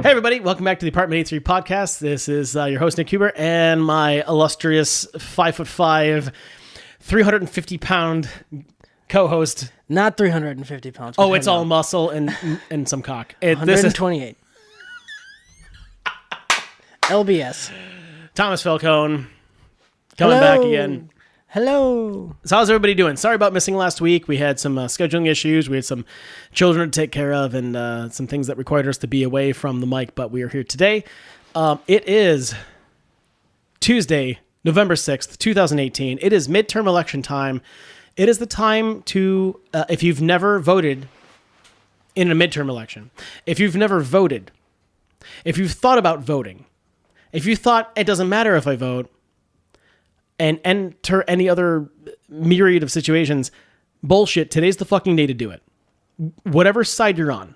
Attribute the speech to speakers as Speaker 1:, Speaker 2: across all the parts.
Speaker 1: Hey everybody, welcome back to the Apartment 83 podcast. This is your host Nick Huber and my illustrious 5'5", 350-pound co-host.
Speaker 2: Not 350 pounds.
Speaker 1: Oh, it's all muscle and some cock.
Speaker 2: 128. LBS.
Speaker 1: Thomas Falcone coming back again.
Speaker 2: Hello.
Speaker 1: So how's everybody doing? Sorry about missing last week. We had some scheduling issues. We had some children to take care of and some things that required us to be away from the mic, but we are here today. It is Tuesday, November 6th, 2018. It is midterm election time. It is the time to, if you've never voted in a midterm election, if you've never voted, if you've thought about voting, if you thought it doesn't matter if I vote, and enter any other myriad of situations, bullshit, today's the fucking day to do it. Whatever side you're on,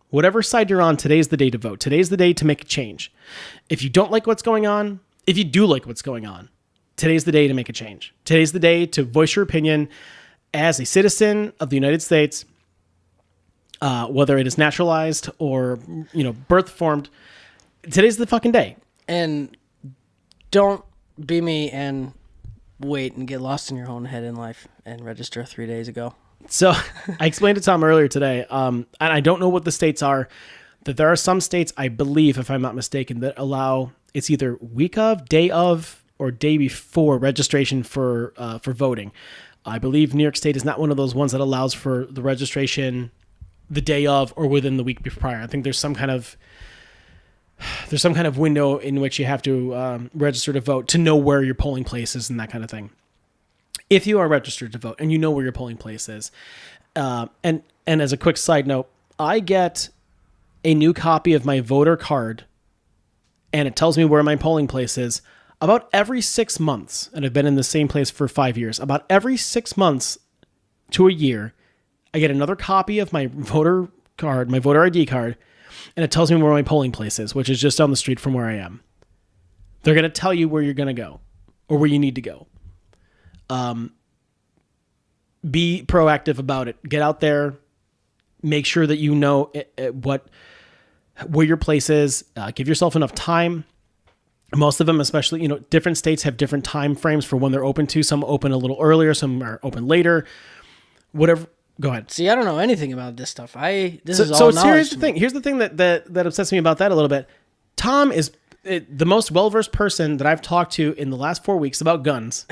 Speaker 1: today's the day to vote. Today's the day to make a change. If you don't like what's going on, if you do like what's going on, today's the day to make a change. Today's the day to voice your opinion as a citizen of the United States, whether it is naturalized or, birth formed. Today's the fucking day.
Speaker 2: And don't be me and wait and get lost in your own head in life and register 3 days ago.
Speaker 1: So I explained to Tom earlier today, and I don't know what the states are, that there are some states, I believe, if I'm not mistaken, that allow, it's either week of, day of, or day before registration for voting. I believe New York State is not one of those ones that allows for the registration the day of or within the week prior. I think there's some kind of window in which you have to register to vote to know where your polling place is and that kind of thing. If you are registered to vote and you know where your polling place is, and as a quick side note, I get a new copy of my voter card and it tells me where my polling place is about every 6 months. And I've been in the same place for 5 years. About every 6 months to a year, I get another copy of my voter card, my voter ID card, and it tells me where my polling place is, which is just down the street from where I am. They're going to tell you where you're going to go or where you need to go. Be proactive about it. Get out there. Make sure that you know where your place is. Give yourself enough time. Most of them, especially, different states have different time frames for when they're open to. Some open a little earlier, some are open later. Whatever. Go ahead.
Speaker 2: See, I don't know anything about this stuff. Here's
Speaker 1: the thing. Here's the thing that upsets me about that a little bit. Tom is the most well-versed person that I've talked to in the last 4 weeks about guns,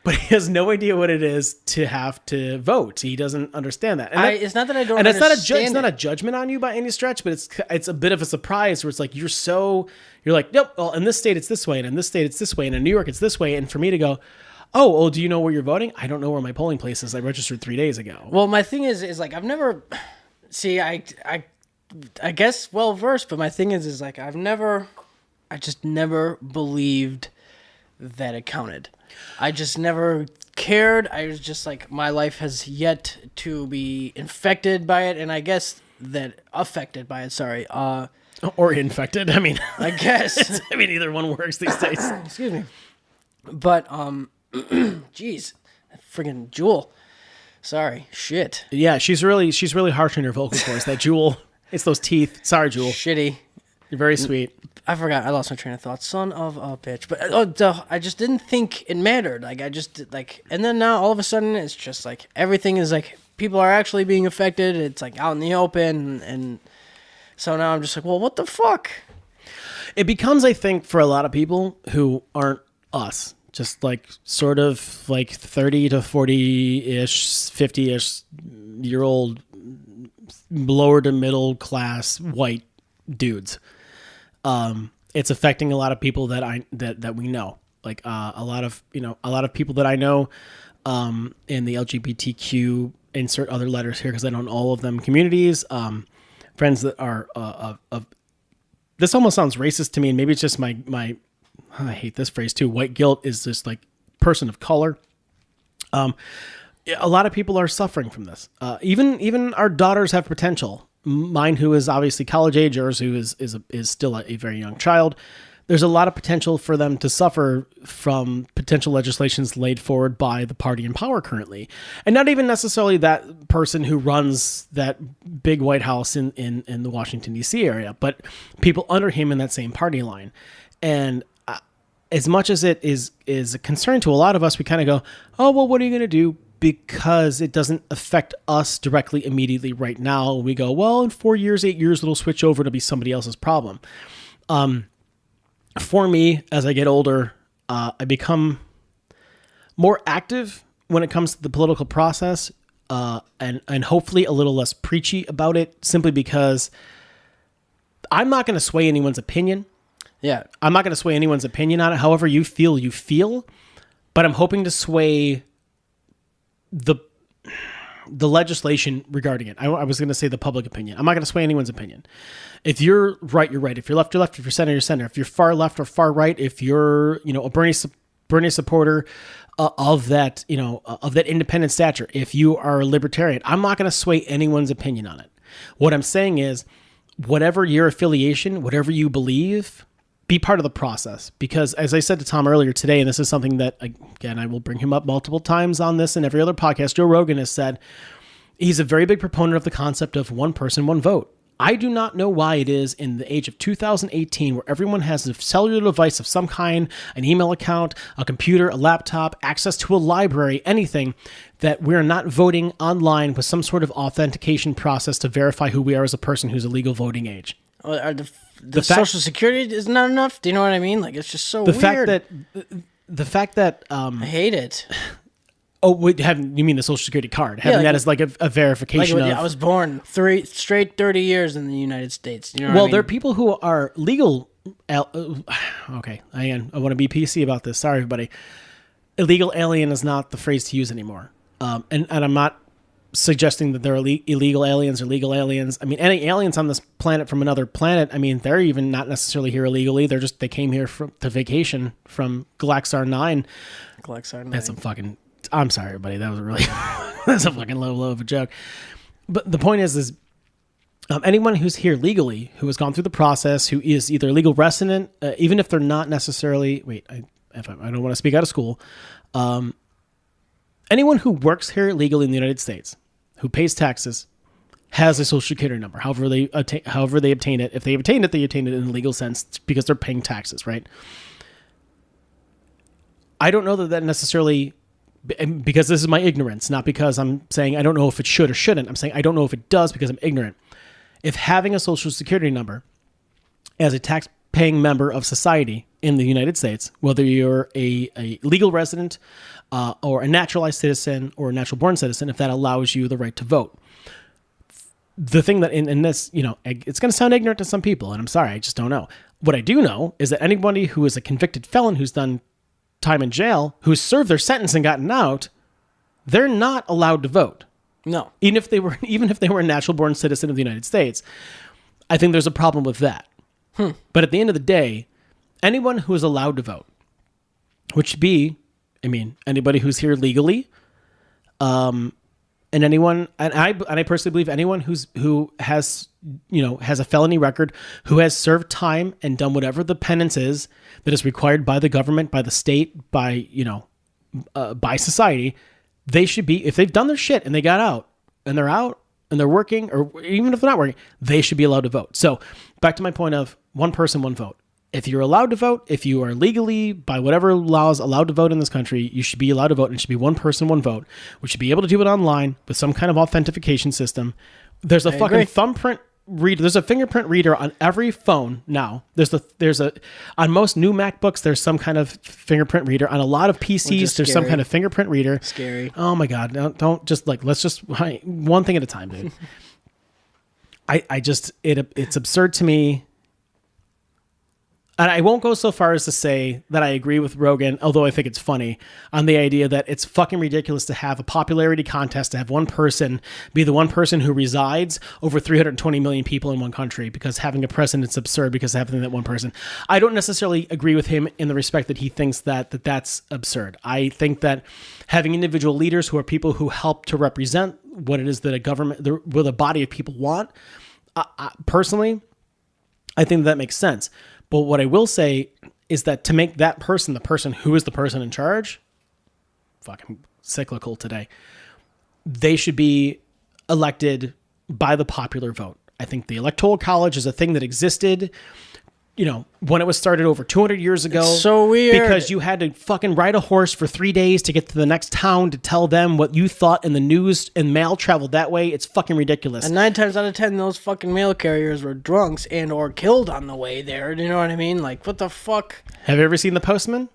Speaker 1: but he has no idea what it is to have to vote. He doesn't understand that. And
Speaker 2: it's not that I don't.
Speaker 1: And
Speaker 2: understand
Speaker 1: it's not a judgment on you by any stretch, but it's a bit of a surprise where it's like you're like, nope. Well, in this state it's this way, and in this state it's this way, and in New York it's this way, and for me to go, oh, well, do you know where you're voting? I don't know where my polling place is. I registered 3 days ago.
Speaker 2: Well, my thing is like, I've never, see, I guess well-versed, but my thing is like, I just never believed that it counted. I just never cared. I was just like, my life has yet to be infected by it. And I guess that affected by it. Sorry.
Speaker 1: Or infected. I mean,
Speaker 2: I guess.
Speaker 1: Either one works these days.
Speaker 2: Excuse me. But, jeez, friggin' Jewel. Sorry, shit.
Speaker 1: Yeah, she's really harsh on her vocal cords. That Jewel, it's those teeth. Sorry, Jewel.
Speaker 2: Shitty.
Speaker 1: You're very sweet.
Speaker 2: I forgot. I lost my train of thought. Son of a bitch. But I just didn't think it mattered. Like and then now all of a sudden it's just like everything is like people are actually being affected. It's like out in the open, and so now I'm just like, well, what the fuck?
Speaker 1: It becomes, I think, for a lot of people who aren't us. Just like sort of like 30 to 40-ish, 50-ish year old, lower to middle class white dudes. It's affecting a lot of people that we know. Like a lot of people that I know in the LGBTQ, insert other letters here because I don't know all of them, communities, friends that are of this almost sounds racist to me, and maybe it's just my I hate this phrase too. White guilt is just like person of color. A lot of people are suffering from this. Even our daughters have potential. Mine, who is obviously college age, yours, who is still a very young child. there's a lot of potential for them to suffer from potential legislations laid forward by the party in power currently. And not even necessarily that person who runs that big White House in the Washington, D.C. area, but people under him in that same party line. And as much as it is a concern to a lot of us, we kind of go, oh, well, what are you going to do? Because it doesn't affect us directly immediately right now. We go, well, in 4 years, 8 years, it'll switch over to be somebody else's problem. For me, as I get older, I become more active when it comes to the political process, and hopefully a little less preachy about it, simply because I'm not going to sway anyone's opinion.
Speaker 2: Yeah.
Speaker 1: I'm not going to sway anyone's opinion on it. However you feel, but I'm hoping to sway the legislation regarding it. I was going to say the public opinion. I'm not going to sway anyone's opinion. If you're right, you're right. If you're left, you're left. If you're center, you're center. If you're far left or far right, if you're, a Bernie supporter of that, of that independent stature, if you are a libertarian, I'm not going to sway anyone's opinion on it. What I'm saying is, whatever your affiliation, whatever you believe, be part of the process. Because as I said to Tom earlier today, and this is something that, again, I will bring him up multiple times on this and every other podcast, Joe Rogan has said, he's a very big proponent of the concept of one person, one vote. I do not know why it is in the age of 2018, where everyone has a cellular device of some kind, an email account, a computer, a laptop, access to a library, anything, that we're not voting online with some sort of authentication process to verify who we are as a person who's a legal voting age.
Speaker 2: Are the Social Security is not enough? Do you know what I mean? Like, it's just so weird.
Speaker 1: The fact that
Speaker 2: I hate it.
Speaker 1: Oh, wait, you mean the Social Security card? Having that as like a verification of...
Speaker 2: I was born straight 30 years in the United States. You know
Speaker 1: well, there are people who are legal... Okay, I want to be PC about this. Sorry, everybody. Illegal alien is not the phrase to use anymore. And I'm not suggesting that they're illegal aliens or legal aliens. I mean, any aliens on this planet from another planet, I mean, they're even not necessarily here illegally. They came here to vacation from Galaxar 9.
Speaker 2: Galaxar 9.
Speaker 1: That's some fucking... I'm sorry, everybody. That was really... that's a fucking low of a joke. But the point is anyone who's here legally, who has gone through the process, who is either a legal resident, even if they're not necessarily... Wait, I don't want to speak out of school. Anyone who works here legally in the United States, who pays taxes, has a Social Security number. However they obtain it. If they obtain it, they obtain it in a legal sense because they're paying taxes, right? I don't know that necessarily... Because this is my ignorance, not because I'm saying I don't know if it should or shouldn't. I'm saying I don't know if it does because I'm ignorant. If having a Social Security number as a tax-paying member of society in the United States, whether you're a legal resident or a naturalized citizen or a natural-born citizen, if that allows you the right to vote. The thing that in this, it's going to sound ignorant to some people, and I'm sorry, I just don't know. What I do know is that anybody who is a convicted felon who's done time in jail, who's served their sentence and gotten out, they're not allowed to vote.
Speaker 2: No.
Speaker 1: Even if they were a natural born citizen of the United States. I think there's a problem with that. But at the end of the day, anyone who is allowed to vote, which be, anybody who's here legally, and I personally believe anyone who has a felony record, who has served time and done whatever the penance is that is required by the government, by the state, by society, they should be, if they've done their shit and they got out and they're working, or even if they're not working, they should be allowed to vote. So back to my point of one person, one vote. If you're allowed to vote, if you are legally, by whatever laws, allowed to vote in this country, you should be allowed to vote, and it should be one person, one vote. We should be able to do it online with some kind of authentication system. There's a fucking thumbprint reader. There's a fingerprint reader on every phone now. On most new MacBooks, there's some kind of fingerprint reader. On a lot of PCs, there's some kind of fingerprint reader.
Speaker 2: Scary.
Speaker 1: Oh my God. Don't just let's just one thing at a time, dude. It's absurd to me. And I won't go so far as to say that I agree with Rogan, although I think it's funny, on the idea that it's fucking ridiculous to have a popularity contest, to have one person be the one person who resides over 320 million people in one country, because having a president's absurd because of having that one person. I don't necessarily agree with him in the respect that he thinks that's absurd. I think that having individual leaders who are people who help to represent what it is that a government, what a body of people want, personally, I think that makes sense. But what I will say is that to make that person the person who is the person in charge, fucking cyclical today, they should be elected by the popular vote. I think the Electoral College is a thing that existed, when it was started over 200 years ago.
Speaker 2: It's so weird.
Speaker 1: Because you had to fucking ride a horse for 3 days to get to the next town to tell them what you thought, and the news and mail traveled that way. It's fucking ridiculous.
Speaker 2: And 9 times out of 10, those fucking mail carriers were drunks and or killed on the way there. You know what I mean? Like, what the fuck?
Speaker 1: Have you ever seen The Postman?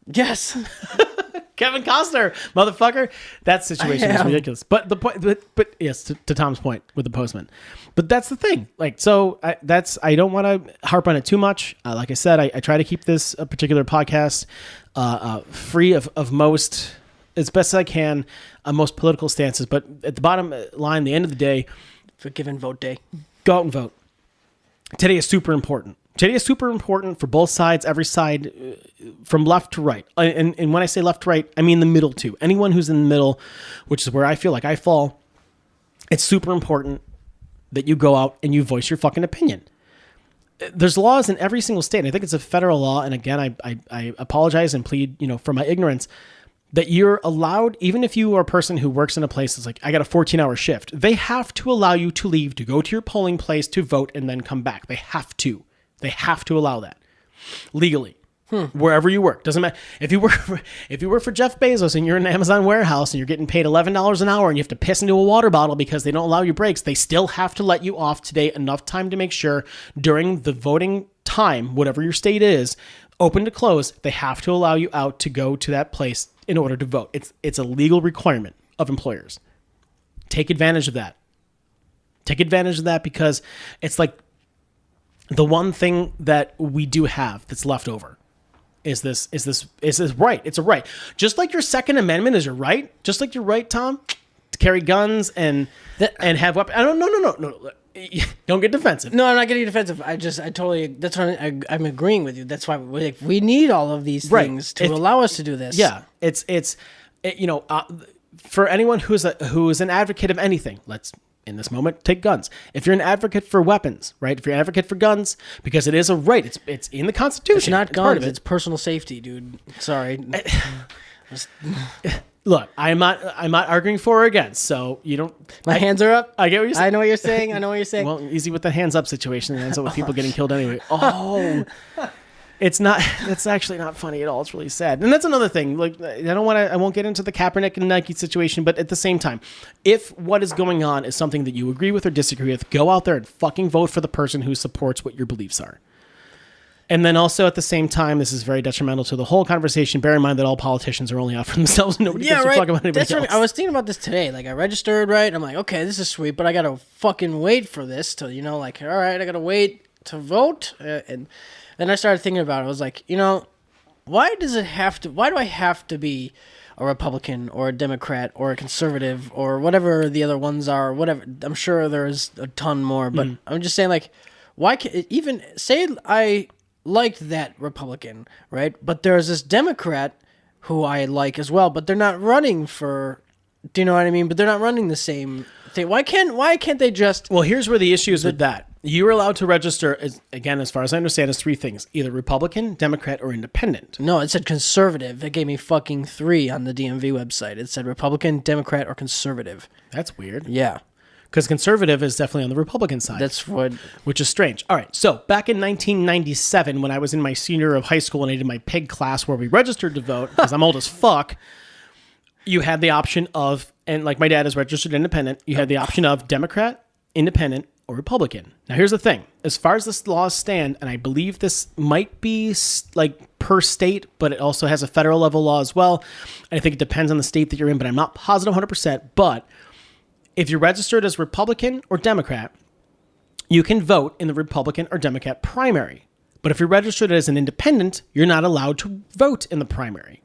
Speaker 2: Yes.
Speaker 1: Kevin Costner, motherfucker. That situation is ridiculous. But the point, but yes, to Tom's point with the Postman. But that's the thing. Like, so I don't want to harp on it too much. Like I said, I try to keep this particular podcast free of most, as best as I can, most political stances. But at the bottom line, the end of the day,
Speaker 2: Forgiven vote day.
Speaker 1: Go out and vote. Today is super important. Today is super important for both sides, every side, from left to right. And when I say left to right, I mean the middle too. Anyone who's in the middle, which is where I feel like I fall, it's super important that you go out and you voice your fucking opinion. There's laws in every single state. I think it's a federal law. And again, I apologize and plead, for my ignorance, that you're allowed, even if you are a person who works in a place that's like, I got a 14-hour shift, they have to allow you to leave, to go to your polling place, to vote, and then come back. They have to. They have to allow that legally, wherever you work. Doesn't matter if you work for Jeff Bezos and you're in an Amazon warehouse and you're getting paid $11 an hour and you have to piss into a water bottle because they don't allow you breaks. They still have to let you off today enough time to make sure during the voting time, whatever your state is, open to close, they have to allow you out to go to that place in order to vote. It's a legal requirement of employers. Take advantage of that. Take advantage of that because it's like, the one thing that we do have that's left over is this right. It's a right. Just like your Second Amendment is your right. Just like your right, Tom, to carry guns and have weapons. I don't. No. Don't get defensive.
Speaker 2: No, I'm not getting defensive. I totally. That's why I'm agreeing with you. That's why we need all of these things to allow us to do this.
Speaker 1: Yeah. For anyone who is an advocate of anything, let's. In this moment, take guns. If you're an advocate for weapons, right? If you're an advocate for guns, because it is a right, it's in the Constitution.
Speaker 2: It's not guns. It's personal safety, dude. Sorry.
Speaker 1: Look, I'm not arguing for or against. So you don't.
Speaker 2: My hands are up.
Speaker 1: I get what you're saying.
Speaker 2: I know what you're saying.
Speaker 1: Well, easy with the hands up situation. It ends up with people getting killed anyway. Oh. It's not. That's actually not funny at all. It's really sad, and that's another thing. Like, I won't get into the Kaepernick and Nike situation, but at the same time, if what is going on is something that you agree with or disagree with, go out there and fucking vote for the person who supports what your beliefs are. And then also at the same time, this is very detrimental to the whole conversation. Bear in mind that all politicians are only out for themselves, and nobody gives a fuck about anybody else.
Speaker 2: I was thinking about this today. Like, I registered, right? I'm like, okay, this is sweet, but I gotta fucking wait for this till all right, I gotta wait to vote, and. Then I started thinking about it. I was like, why do I have to be a Republican or a Democrat or a conservative or whatever the other ones are, whatever. I'm sure there's a ton more, but I'm just saying, like, why can't even say I liked that Republican, right? But there's this Democrat who I like as well, but they're not running for, do you know what I mean? But they're not running the same thing. Why can't they just...
Speaker 1: Well, here's where the issue is with that. You're allowed to register, as far as I understand, is 3 things. Either Republican, Democrat, or Independent.
Speaker 2: No, it said conservative. It gave me fucking 3 on the DMV website. It said Republican, Democrat, or conservative.
Speaker 1: That's weird.
Speaker 2: Yeah.
Speaker 1: Because conservative is definitely on the Republican side. Which is strange. All right, so back in 1997, when I was in my senior year of high school and I did my pig class where we registered to vote, because I'm old as fuck, you had the option of, and like my dad is registered independent, you had the option of Democrat, Independent, or Republican. Now, here's the thing. As far as this laws stand, and I believe this might be like per state, but it also has a federal level law as well. And I think it depends on the state that you're in, but I'm not positive 100%. But if you're registered as Republican or Democrat, you can vote in the Republican or Democrat primary. But if you're registered as an independent, you're not allowed to vote in the primary.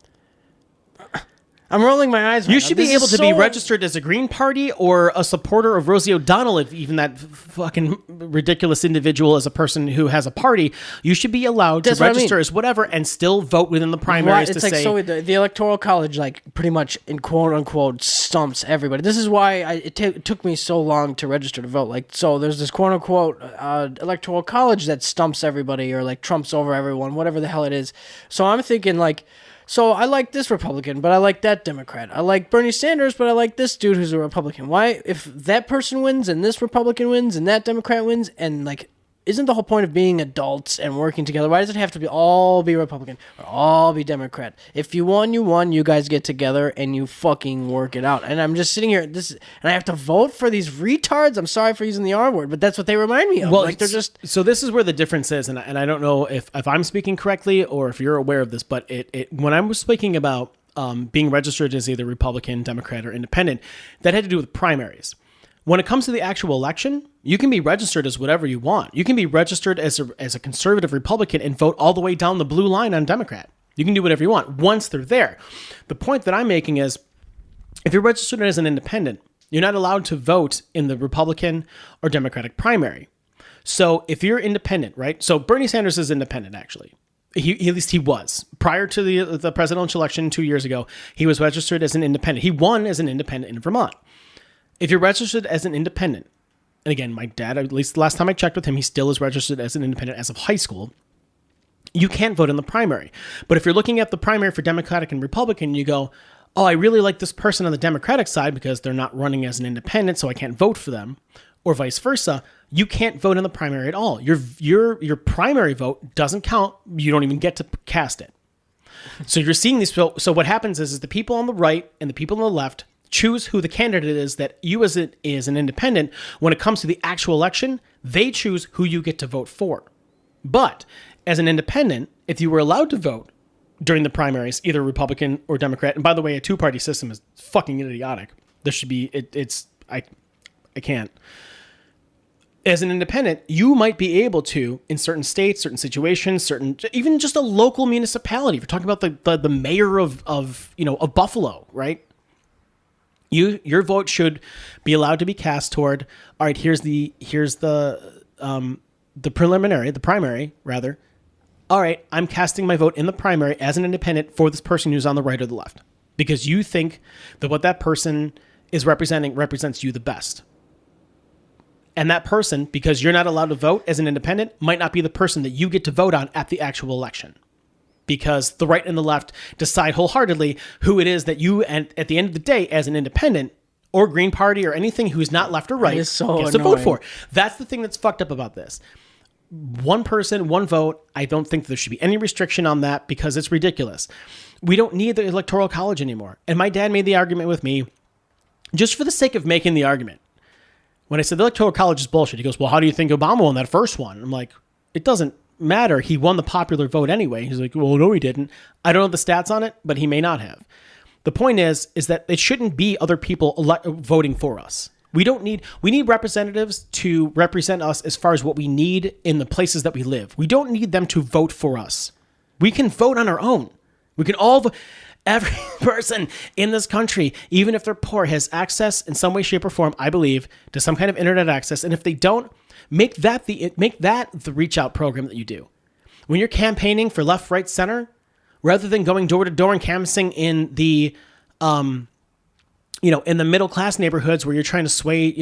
Speaker 2: I'm rolling my eyes. Right
Speaker 1: You
Speaker 2: now.
Speaker 1: should
Speaker 2: This
Speaker 1: be
Speaker 2: is
Speaker 1: able to be
Speaker 2: so-
Speaker 1: registered as a Green Party or a supporter of Rosie O'Donnell, if even that fucking ridiculous individual is a person who has a party. You should be allowed to
Speaker 2: That's what I
Speaker 1: register
Speaker 2: mean.
Speaker 1: as whatever and still vote within the
Speaker 2: Why-
Speaker 1: primaries
Speaker 2: it's
Speaker 1: to
Speaker 2: like
Speaker 1: say.
Speaker 2: so the electoral college like pretty much in quote unquote stumps everybody. This is why it took me so long to register to vote. Like so, there's this quote unquote electoral college that stumps everybody or like trumps over everyone, whatever the hell it is. So I'm thinking like. So I like this Republican, but I like that Democrat. I like Bernie Sanders, but I like this dude who's a Republican. Why, if that person wins and this Republican wins and that Democrat wins, and like, isn't the whole point of being adults and working together? Why does it have to be all be Republican or all be Democrat? If you won, you won. You guys get together and you fucking work it out. And I'm just sitting here, and I have to vote for these retards. I'm sorry for using the R word, but that's what they remind me of.
Speaker 1: Well,
Speaker 2: like they're just.
Speaker 1: So this is where the difference is, and I don't know if I'm speaking correctly or if you're aware of this, but when I was speaking about being registered as either Republican, Democrat, or Independent, that had to do with primaries. When it comes to the actual election, you can be registered as whatever you want. You can be registered as a conservative Republican and vote all the way down the blue line on Democrat. You can do whatever you want once they're there. The point that I'm making is, if you're registered as an independent, you're not allowed to vote in the Republican or Democratic primary. So if you're independent, right? So Bernie Sanders is independent, actually. At least he was. Prior to the presidential election 2 years ago, he was registered as an independent. He won as an independent in Vermont. If you're registered as an independent, and again, my dad, at least the last time I checked with him, he still is registered as an independent as of high school, you can't vote in the primary. But if you're looking at the primary for Democratic and Republican, you go, oh, I really like this person on the Democratic side because they're not running as an independent, so I can't vote for them, or vice versa, you can't vote in the primary at all. Your primary vote doesn't count. You don't even get to cast it. So you're seeing these. So what happens is the people on the right and the people on the left choose who the candidate is that you as an independent, when it comes to the actual election, they choose who you get to vote for. But as an independent, if you were allowed to vote during the primaries, either Republican or Democrat, and by the way, a two-party system is fucking idiotic. There should be, I can't. As an independent, you might be able to, in certain states, certain situations, even just a local municipality. If you're talking about the mayor of Buffalo, right? Your vote should be allowed to be cast toward, all right, here's the primary rather. All right, I'm casting my vote in the primary as an independent for this person who's on the right or the left, because you think that what that person is representing represents you the best. And that person, because you're not allowed to vote as an independent, might not be the person that you get to vote on at the actual election. Because the right and the left decide wholeheartedly who it is that you, and at the end of the day, as an independent or Green Party or anything who's not left or right, gets to vote for. That's the thing that's fucked up about this. One person, one vote. I don't think there should be any restriction on that because it's ridiculous. We don't need the Electoral College anymore. And my dad made the argument with me just for the sake of making the argument. When I said the Electoral College is bullshit, he goes, well, how do you think Obama won that first one? I'm like, it doesn't matter. He won the popular vote anyway. He's like, well, no, he didn't. I don't know the stats on it, but he may not have. The point is that it shouldn't be other people voting for us. We need representatives to represent us as far as what we need in the places that we live. We don't need them to vote for us. We can vote on our own. We can all vote. Every person in this country, even if they're poor, has access in some way, shape, or form, I believe, to some kind of internet access. And if they don't, make that the reach out program that you do. When you're campaigning for left, right, center, rather than going door to door and canvassing in the in the middle class neighborhoods where you're trying to sway,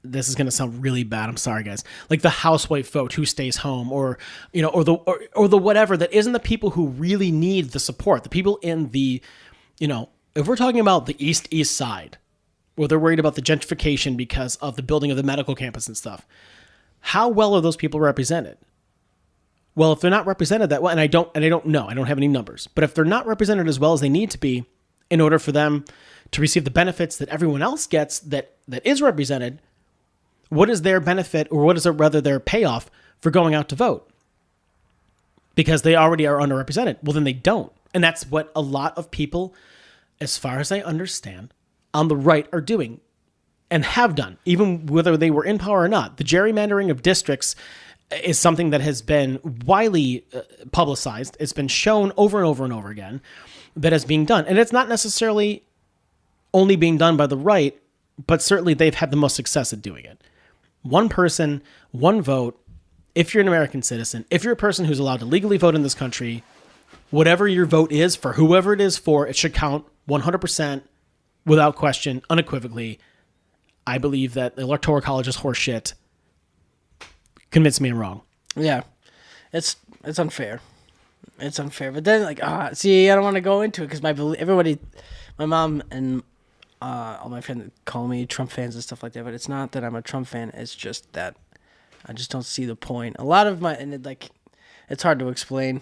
Speaker 1: this is going to sound really bad. I'm sorry, guys. Like the housewife vote who stays home, or the whatever that isn't the people who really need the support. The people in the, if we're talking about the east side, where they're worried about the gentrification because of the building of the medical campus and stuff. How well are those people represented? Well, if they're not represented that well, and I don't know, I don't have any numbers, but if they're not represented as well as they need to be in order for them to receive the benefits that everyone else gets that is represented, what is their benefit, or what is their payoff for going out to vote? Because they already are underrepresented. Well, then they don't. And that's what a lot of people, as far as I understand, on the right are doing and have done, even whether they were in power or not. The gerrymandering of districts is something that has been widely publicized. It's been shown over and over and over again. that is being done. And it's not necessarily only being done by the right, but certainly they've had the most success at doing it. One person, one vote. If you're an American citizen, if you're a person who's allowed to legally vote in this country, whatever your vote is for whoever it is for, it should count 100% without question, unequivocally. I believe that the Electoral College is horseshit. Convince me I'm wrong.
Speaker 2: Yeah, it's unfair. It's unfair. But then, I don't want to go into it because my mom and all my friends call me Trump fans and stuff like that. But it's not that I'm a Trump fan. It's just that I just don't see the point. A lot of it's hard to explain.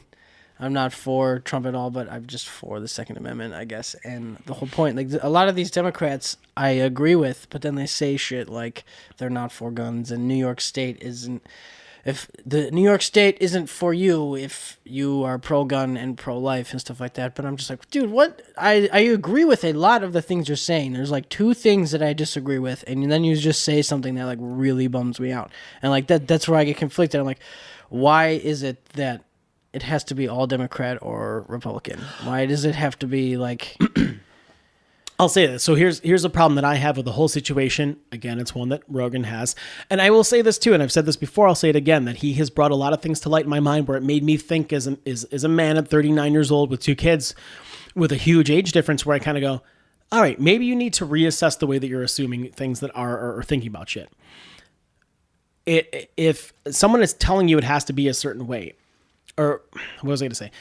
Speaker 2: I'm not for Trump at all, but I'm just for the Second Amendment, I guess. And the whole point, a lot of these Democrats I agree with, but then they say shit like they're not for guns and New York State isn't. If the New York State isn't for you if you are pro-gun and pro-life and stuff like that. But I'm just like, dude, what? I agree with a lot of the things you're saying. There's two things that I disagree with, and then you just say something that really bums me out. And that's where I get conflicted. I'm like, why is it that it has to be all Democrat or Republican? Why does it have to be
Speaker 1: I'll say this. So here's a problem that I have with the whole situation. Again, it's one that Rogan has. And I will say this too, and I've said this before, I'll say it again, that he has brought a lot of things to light in my mind where it made me think as a man at 39 years old with 2 kids with a huge age difference where I kind of go, all right, maybe you need to reassess the way that you're assuming things that are or thinking about shit. If someone is telling you it has to be a certain way, or what was I going to say?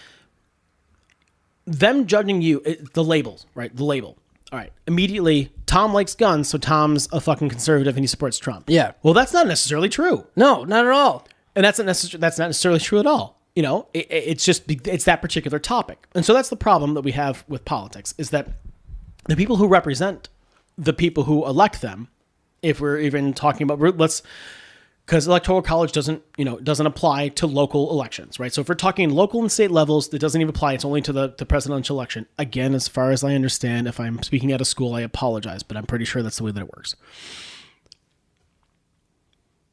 Speaker 1: Them judging you, the labels, right? The label. All right. Immediately, Tom likes guns, so Tom's a fucking conservative and he supports Trump.
Speaker 2: Yeah.
Speaker 1: Well, that's not necessarily true.
Speaker 2: No, not at all.
Speaker 1: And that's not necessarily true at all. It's that particular topic. And so that's the problem that we have with politics is that the people who represent the people who elect them, if we're even talking about, because Electoral College doesn't apply to local elections, right? So if we're talking local and state levels, it doesn't even apply. It's only to the presidential election. Again, as far as I understand, if I'm speaking out of school, I apologize, but I'm pretty sure that's the way that it works.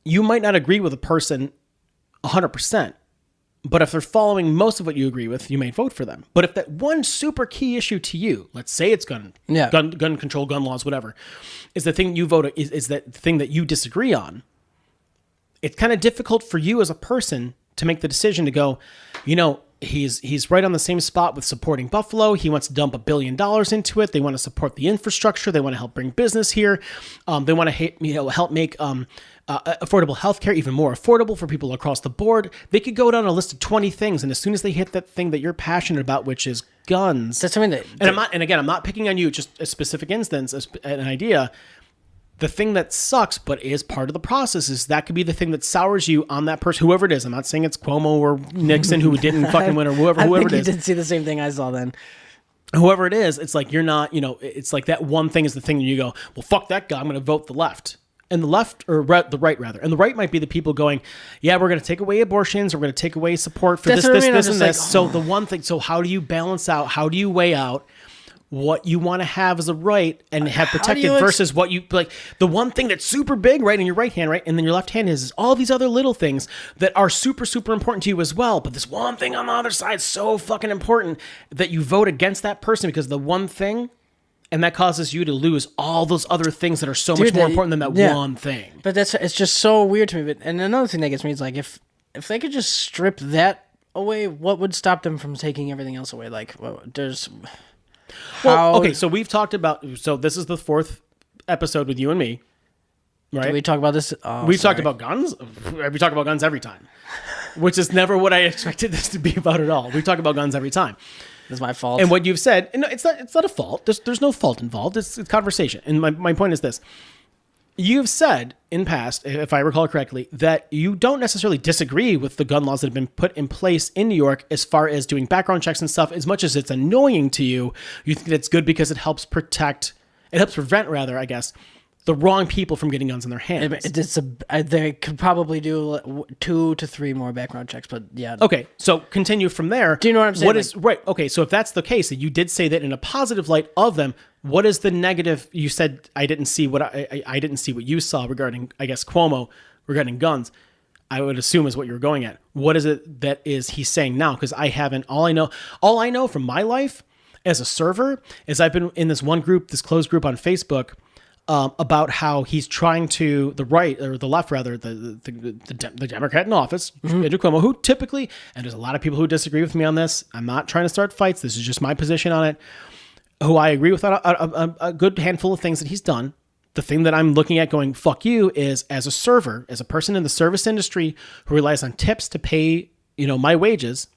Speaker 1: You might not agree with a person 100%, but if they're following most of what you agree with, you may vote for them. But if that one super key issue to you, let's say it's gun control, gun laws, whatever, is the thing you vote is that thing that you disagree on, it's kind of difficult for you as a person to make the decision to go, he's right on the same spot with supporting Buffalo. He wants to dump $1 billion into it. They want to support the infrastructure. They want to help bring business here. They want to help make affordable healthcare even more affordable for people across the board. They could go down a list of 20 things, and as soon as they hit that thing that you're passionate about, which is guns,
Speaker 2: that's something that.
Speaker 1: I'm not picking on you. Just a specific instance, an idea. The thing that sucks, but is part of the process, is that could be the thing that sours you on that person, whoever it is. I'm not saying it's Cuomo or Nixon who didn't fucking win, or whoever it is.
Speaker 2: You did see the same thing I saw then.
Speaker 1: Whoever it is, it's like you're not, it's like that one thing is the thing that you go, well, fuck that guy, I'm going to vote the left. And the left, or the right rather. And the right might be the people going, yeah, we're going to take away abortions, or we're going to take away support for this, and this. So the one thing, so how do you balance out, how do you weigh out what you want to have as a right and have protected versus what you like, the one thing that's super big, right, in your right hand, right, and then your left hand is all these other little things that are super, super important to you as well. But this one thing on the other side is so fucking important that you vote against that person because the one thing, and that causes you to lose all those other things that are so much more important than that one thing.
Speaker 2: But it's just so weird to me. And another thing that gets me is like, if they could just strip that away, what would stop them from taking everything else away?
Speaker 1: So we've talked about, so this is the 4th episode with you and me, right?
Speaker 2: Did we talk about this?
Speaker 1: We've talked about guns. We talk about guns every time, which is never what I expected this to be about at all. We talk about guns every time.
Speaker 2: It's my fault.
Speaker 1: And what you've said, no, it's not a fault. There's no fault involved. It's conversation. And my point is this. You've said in past, if I recall correctly, that you don't necessarily disagree with the gun laws that have been put in place in New York as far as doing background checks and stuff. As much as it's annoying to you, you think it's good because it helps prevent, I guess, the wrong people from getting guns in their hands.
Speaker 2: They could probably do 2 to 3 more background checks, but yeah.
Speaker 1: Okay, so continue from there.
Speaker 2: Do you know what I'm saying?
Speaker 1: Right, okay, so if that's the case, that you did say that in a positive light of them, what is the negative? You said I didn't see what I didn't see what you saw regarding, I guess, Cuomo regarding guns. I would assume is what you're going at. What is it that is he's saying now? Because I haven't. All I know from my life as a server is I've been in this one group, this closed group on Facebook, about how he's trying to the right or the left rather the Democrat in office, Andrew Cuomo, who typically, and there's a lot of people who disagree with me on this. I'm not trying to start fights. This is just my position on it. Who I agree with on a good handful of things that he's done. The thing that I'm looking at going fuck you is as a server, as a person in the service industry who relies on tips to pay my wages.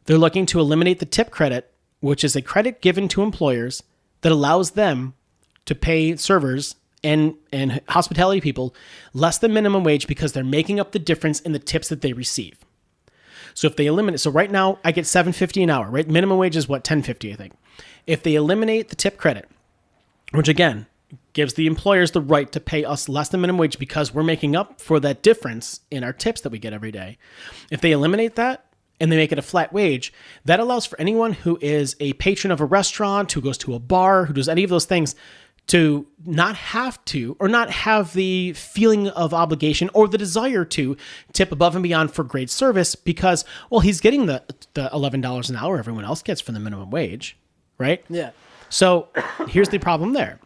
Speaker 1: They're looking to eliminate the tip credit, which is a credit given to employers that allows them to pay servers and hospitality people less than minimum wage because they're making up the difference in the tips that they receive. So if they eliminate, so right now I get $7.50 an hour, right? Minimum wage is what, $10.50, I think. If they eliminate the tip credit, which again gives the employers the right to pay us less than minimum wage because we're making up for that difference in our tips that we get every day. If they eliminate that, and they make it a flat wage, that allows for anyone who is a patron of a restaurant, who goes to a bar, who does any of those things, to not have to or not have the feeling of obligation or the desire to tip above and beyond for great service because, well, he's getting the $11 an hour everyone else gets for the minimum wage, right?
Speaker 2: Yeah.
Speaker 1: So here's the problem there.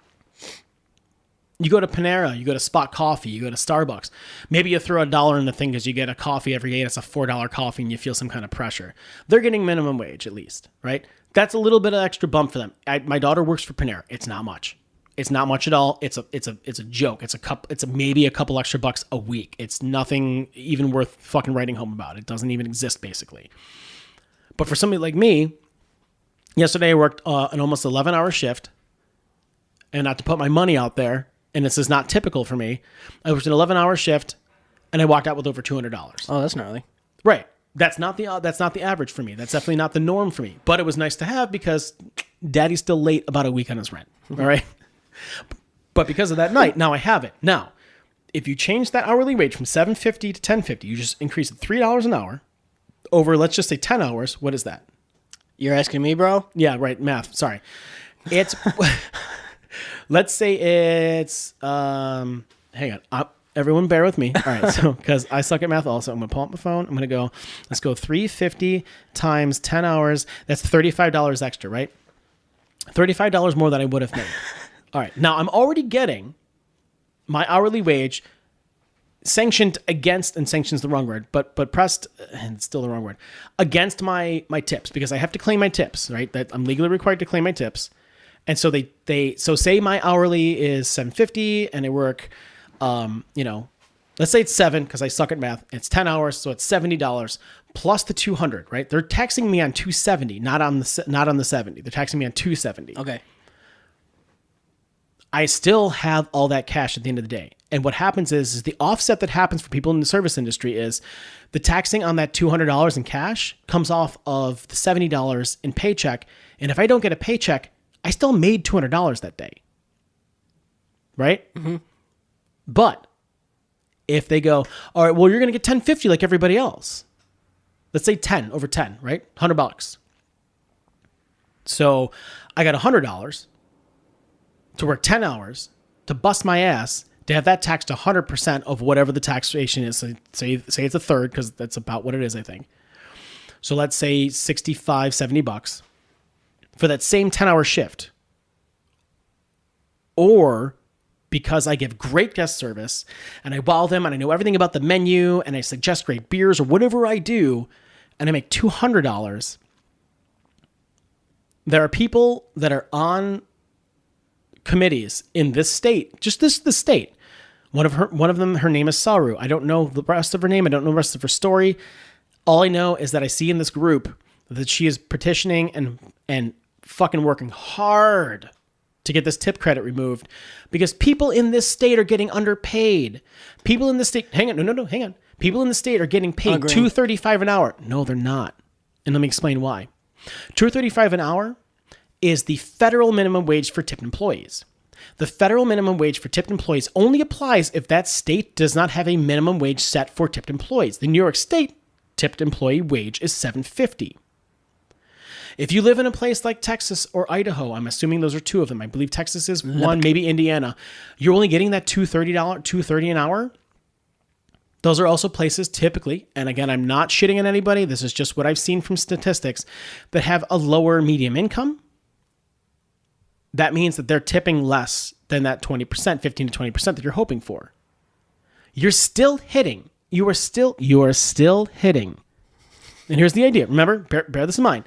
Speaker 1: You go to Panera, you go to Spot Coffee, you go to Starbucks. Maybe you throw $1 in the thing because you get a coffee every day and it's a $4 coffee and you feel some kind of pressure. They're getting minimum wage at least, right? That's a little bit of extra bump for them. My daughter works for Panera. It's not much. It's not much at all. It's a joke. It's maybe a couple extra bucks a week. It's nothing even worth fucking writing home about. It doesn't even exist basically. But for somebody like me, yesterday I worked an almost 11-hour shift, and not to put my money out there, and this is not typical for me. I worked an 11-hour shift, and I walked out with over $200.
Speaker 2: Oh, that's gnarly.
Speaker 1: Right. That's not the average for me. That's definitely not the norm for me. But it was nice to have because Daddy's still late about a week on his rent. All right. But because of that night, now I have it. Now, if you change that hourly wage from $7.50 to $10.50, you just increase it $3 an hour over, let's just say 10 hours. What is that?
Speaker 2: You're asking me, bro?
Speaker 1: Yeah, right. Math. Sorry. It's, let's say it's, hang on. Everyone bear with me. All right. So, because I suck at math also, I'm going to pull up my phone. I'm going to go, let's go 350 times 10 hours. That's $35 extra, right? $35 more than I would have made. All right. Now I'm already getting my hourly wage sanctioned against, and sanction's the wrong word, but pressed, and it's still the wrong word, against my tips because I have to claim my tips, right? That I'm legally required to claim my tips. And so so say my hourly is $7.50 and I work, let's say it's 7 because I suck at math. It's 10 hours. So it's $70 plus the 200, right? They're taxing me on 270, not on the 70. They're taxing me on 270.
Speaker 2: Okay.
Speaker 1: I still have all that cash at the end of the day. And what happens is the offset that happens for people in the service industry is the taxing on that $200 in cash comes off of the $70 in paycheck. And if I don't get a paycheck, I still made $200 that day. Right? Mm-hmm. But if they go, all right, well, you're going to get $10.50 like everybody else. Let's say 10 over 10, right? $100. So I got $100 to work 10 hours to bust my ass to have that taxed 100% of whatever the taxation is. So say it's a third because that's about what it is, I think. So let's say $65, $70 for that same 10-hour shift. Or because I give great guest service and I wow them and I know everything about the menu and I suggest great beers or whatever I do and I make $200, there are people that are on committees in this state, just the state. One of them, her name is Saru. I don't know the rest of her name. I don't know the rest of her story. All I know is that I see in this group that she is petitioning and fucking working hard to get this tip credit removed because people in this state are getting underpaid. People in the state, hang on. People in the state are getting paid $2.35 an hour. No, they're not. And let me explain why. $2.35 an hour is the federal minimum wage for tipped employees. The federal minimum wage for tipped employees only applies if that state does not have a minimum wage set for tipped employees. The New York State tipped employee wage is $7.50. If you live in a place like Texas or Idaho, I'm assuming those are two of them. I believe Texas is one, maybe Indiana. You're only getting that $2.30 an hour. Those are also places typically, and again, I'm not shitting on anybody. This is just what I've seen from statistics that have a lower medium income that means that they're tipping less than that 20%, 15 to 20% that you're hoping for. You're still hitting. You are still hitting. And here's the idea. Remember, bear this in mind.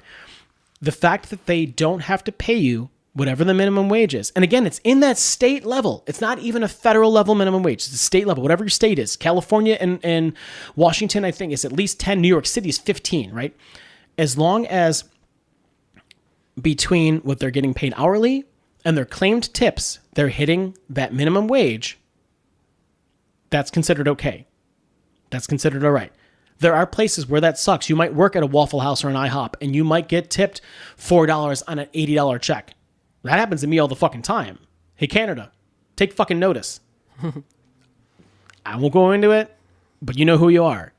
Speaker 1: The fact that they don't have to pay you whatever the minimum wage is. And again, it's in that state level. It's not even a federal level minimum wage. It's a state level, whatever your state is. California and Washington, I think, is at least 10. New York City is 15, right? As long as between what they're getting paid hourly and their claimed tips, they're hitting that minimum wage, that's considered okay. That's considered all right. There are places where that sucks. You might work at a Waffle House or an IHOP and you might get tipped $4 on an $80 check. That happens to me all the fucking time. Hey, Canada, take fucking notice. I won't go into it, but you know who you are.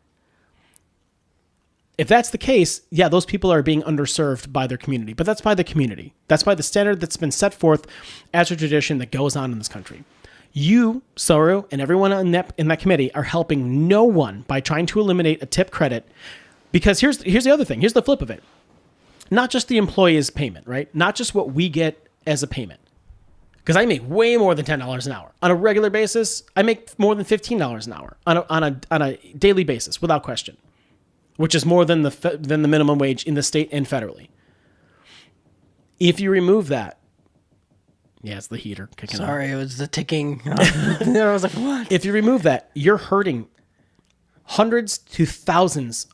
Speaker 1: If that's the case, yeah, those people are being underserved by their community, but that's by the community. That's by the standard that's been set forth as a tradition that goes on in this country. You, Soru, and everyone in that committee are helping no one by trying to eliminate a tip credit, because here's the other thing. Here's the flip of it. Not just the employee's payment, right? Not just what we get as a payment. Because I make way more than $10 an hour. On a regular basis, I make more than $15 an hour on a daily basis, without question, which is more than the minimum wage in the state and federally. If you remove that, yeah, it's the heater kicking on.
Speaker 2: Sorry, it was the ticking. I was like, what?
Speaker 1: If you remove that, you're hurting hundreds of thousands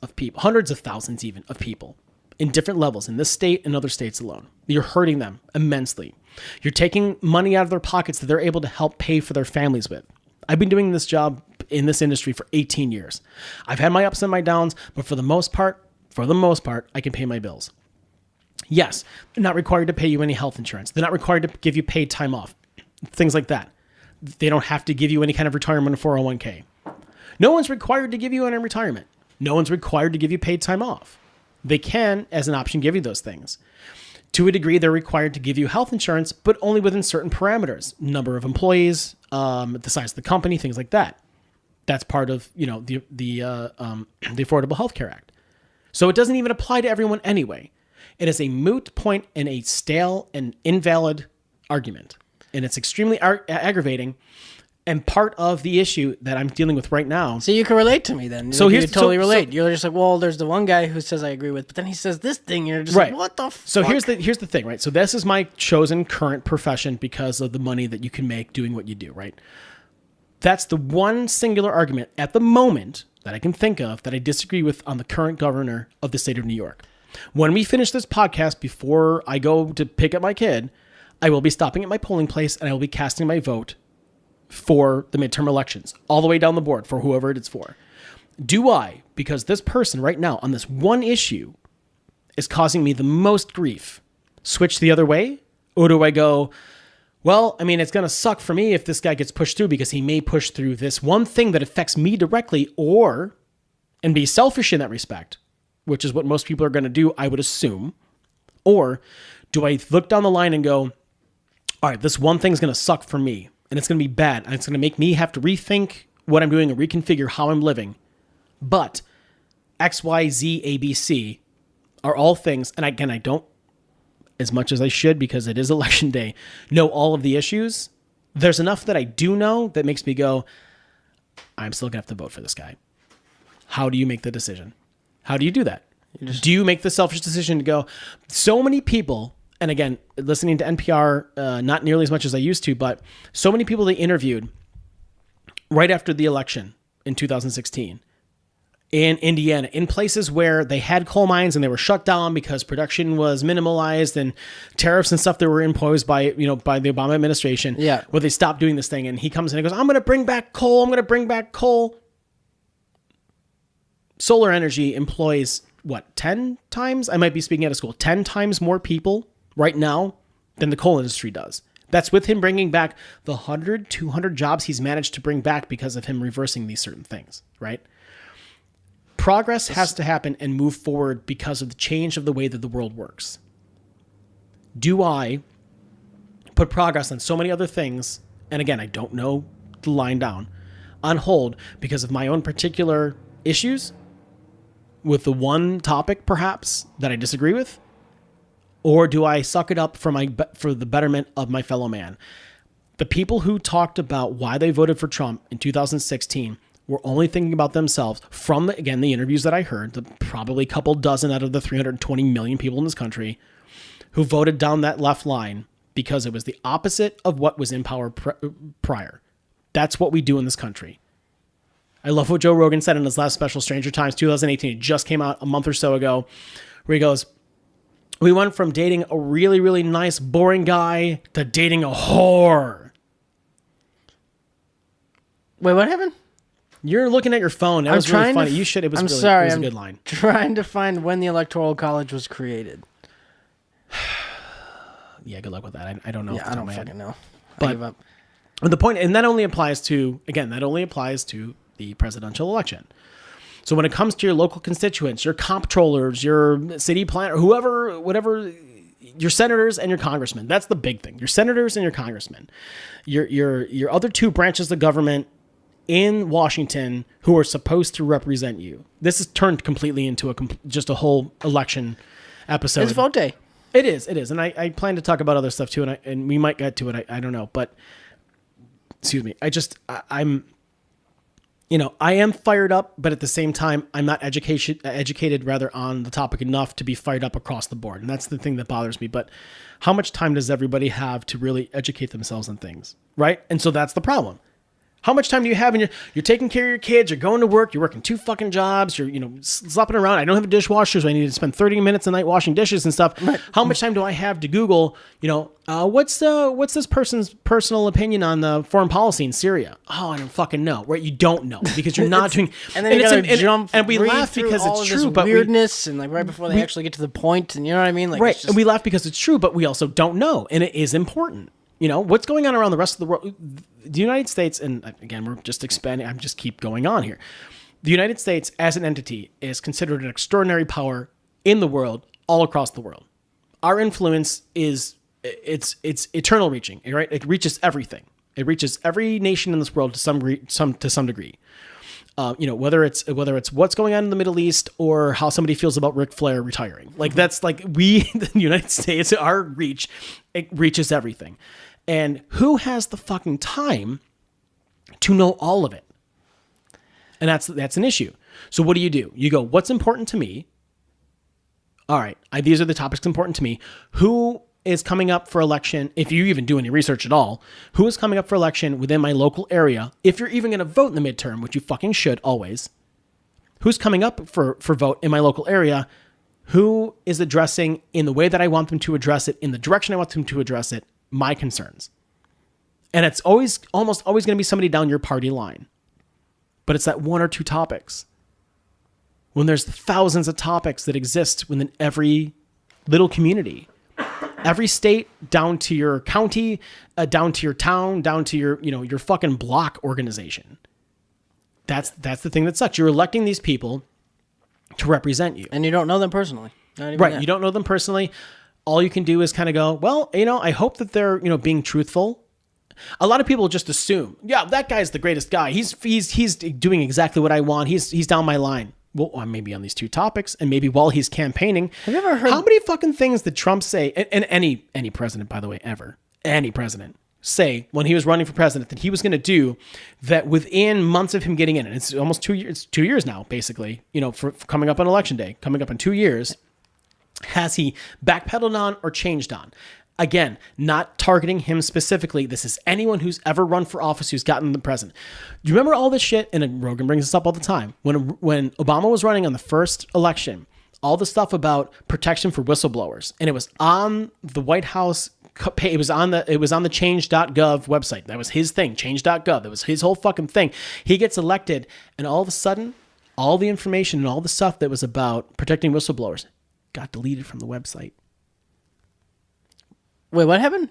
Speaker 1: even of people in different levels in this state and other states alone. You're hurting them immensely. You're taking money out of their pockets that they're able to help pay for their families with. I've been doing this job in this industry for 18 years. I've had my ups and my downs, but for the most part, I can pay my bills. Yes, they're not required to pay you any health insurance. They're not required to give you paid time off, things like that. They don't have to give you any kind of retirement or 401k. No one's required to give you any retirement. No one's required to give you paid time off. They can, as an option, give you those things. To a degree, they're required to give you health insurance, but only within certain parameters. Number of employees, the size of the company, things like that. That's part of, the Affordable Health Care Act. So it doesn't even apply to everyone anyway. It is a moot point and a stale and invalid argument. And it's extremely aggravating and part of the issue that I'm dealing with right now.
Speaker 2: So you can relate to me then.
Speaker 1: So
Speaker 2: you can totally relate. You're just like, well, there's the one guy who says I agree with, but then he says this thing. You're just
Speaker 1: right.
Speaker 2: like, what the fuck?
Speaker 1: So here's the thing, right? So this is my chosen current profession because of the money that you can make doing what you do, right? That's the one singular argument at the moment that I can think of that I disagree with on the current governor of the state of New York. When we finish this podcast, before I go to pick up my kid, I will be stopping at my polling place and I will be casting my vote for the midterm elections, all the way down the board for whoever it's for. Do I, because this person right now on this one issue is causing me the most grief, switch the other way? Or do I go, well, I mean, it's going to suck for me if this guy gets pushed through because he may push through this one thing that affects me directly, and be selfish in that respect, which is what most people are going to do, I would assume. Or do I look down the line and go, all right, this one thing's going to suck for me and it's going to be bad and it's going to make me have to rethink what I'm doing and reconfigure how I'm living. But X, Y, Z, A, B, C are all things. And again, I don't, as much as I should, because it is election day, know all of the issues. There's enough that I do know that makes me go, I'm still going to have to vote for this guy. How do you make the decision? How do you do that? Do you make the selfish decision to go, so many people, and again, listening to NPR, not nearly as much as I used to, but so many people they interviewed right after the election in 2016 in Indiana, in places where they had coal mines and they were shut down because production was minimalized and tariffs and stuff that were imposed by the Obama administration, where they stopped doing this thing. And he comes in and goes, I'm going to bring back coal. Solar energy employs, 10 times? I might be speaking out of school. 10 times more people right now than the coal industry does. That's with him bringing back the 100, 200 jobs he's managed to bring back because of him reversing these certain things, right? Progress has to happen and move forward because of the change of the way that the world works. Do I put progress on so many other things, and again, I don't know the line down, on hold because of my own particular issues with the one topic, perhaps, that I disagree with? or do I suck it up for the betterment of my fellow man? The people who talked about why they voted for Trump in 2016 were only thinking about themselves from, again, the interviews that I heard, the probably a couple dozen out of the 320 million people in this country who voted down that left line because it was the opposite of what was in power prior. That's what we do in this country. I love what Joe Rogan said in his last special, Stranger Times 2018. It just came out a month or so ago, where he goes, we went from dating a really, really nice, boring guy to dating a whore.
Speaker 2: Wait, what happened?
Speaker 1: You're looking at your phone. That was really funny. You should. It was really. It was a good line.
Speaker 2: Trying to find when the Electoral College was created.
Speaker 1: Yeah, good luck with that. I don't know.
Speaker 2: Yeah, I don't fucking know.
Speaker 1: But I give up. The point, and that only applies to the presidential election. So when it comes to your local constituents, your comptrollers, your city planner, whoever, whatever, your senators and your congressmen, that's the big thing. Your senators and your congressmen, your other two branches of government in Washington who are supposed to represent you. This is turned completely into just a whole election episode.
Speaker 2: It's vote day.
Speaker 1: It is. And I plan to talk about other stuff too, and we might get to it. I don't know, but excuse me. I'm I am fired up, but at the same time, I'm not educated rather on the topic enough to be fired up across the board. And that's the thing that bothers me. But how much time does everybody have to really educate themselves on things? Right. And so that's the problem. How much time do you have? And you're taking care of your kids. You're going to work. You're working 2 fucking jobs. You're, slopping around. I don't have a dishwasher, so I need to spend 30 minutes a night washing dishes and stuff. Right. How much time do I have to Google, what's this person's personal opinion on the foreign policy in Syria? Oh, I don't fucking know. Right? You don't know because you're not doing.
Speaker 2: And then you gotta jump.
Speaker 1: And we laugh because it's true, but
Speaker 2: weirdness and right before they actually get to the point, and you know what I mean? Like,
Speaker 1: right. And we laugh because it's true, but we also don't know, and it is important. What's going on around the rest of the world, the United States, and again, we're just expanding. I'm just keep going on here. The United States as an entity is considered an extraordinary power in the world, all across the world. Our influence it's eternal reaching, right? It reaches everything. It reaches every nation in this world to some degree. Whether it's what's going on in the Middle East or how somebody feels about Ric Flair retiring. Like that's like the United States, our reach, it reaches everything. And who has the fucking time to know all of it? And that's an issue. So what do? You go, what's important to me? All right, these are the topics important to me. Who is coming up for election, if you even do any research at all, who is coming up for election within my local area, if you're even going to vote in the midterm, which you fucking should always, who's coming up for vote in my local area, who is addressing in the way that I want them to address it, in the direction I want them to address it, my concerns. And it's almost always going to be somebody down your party line. But it's that 1 or 2 topics. When there's thousands of topics that exist within every little community. Every state, down to your county, down to your town, down to your fucking block organization. That's the thing that sucks. You're electing these people to represent you,
Speaker 2: and you don't know them personally.
Speaker 1: Right? That. You don't know them personally. All you can do is kind of go, well, I hope that they're being truthful. A lot of people just assume, yeah, that guy's the greatest guy. He's doing exactly what I want. He's down my line. Well, maybe on these 2 topics, and maybe while he's campaigning.
Speaker 2: Have you ever heard
Speaker 1: how many fucking things did Trump say, and any president, by the way, ever, any president, say when he was running for president that he was going to do that within months of him getting in, and it's almost 2 years, it's 2 years now, basically, for coming up on election day, coming up in 2 years, has he backpedaled on or changed on? Again, not targeting him specifically. This is anyone who's ever run for office who's gotten the president. Do you remember all this shit? And Rogan brings this up all the time. When Obama was running on the first election, all the stuff about protection for whistleblowers, and it was on the White House. It was on the change.gov website. That was his thing, change.gov. That was his whole fucking thing. He gets elected, and all of a sudden, all the information and all the stuff that was about protecting whistleblowers got deleted from the website.
Speaker 2: Wait, what happened?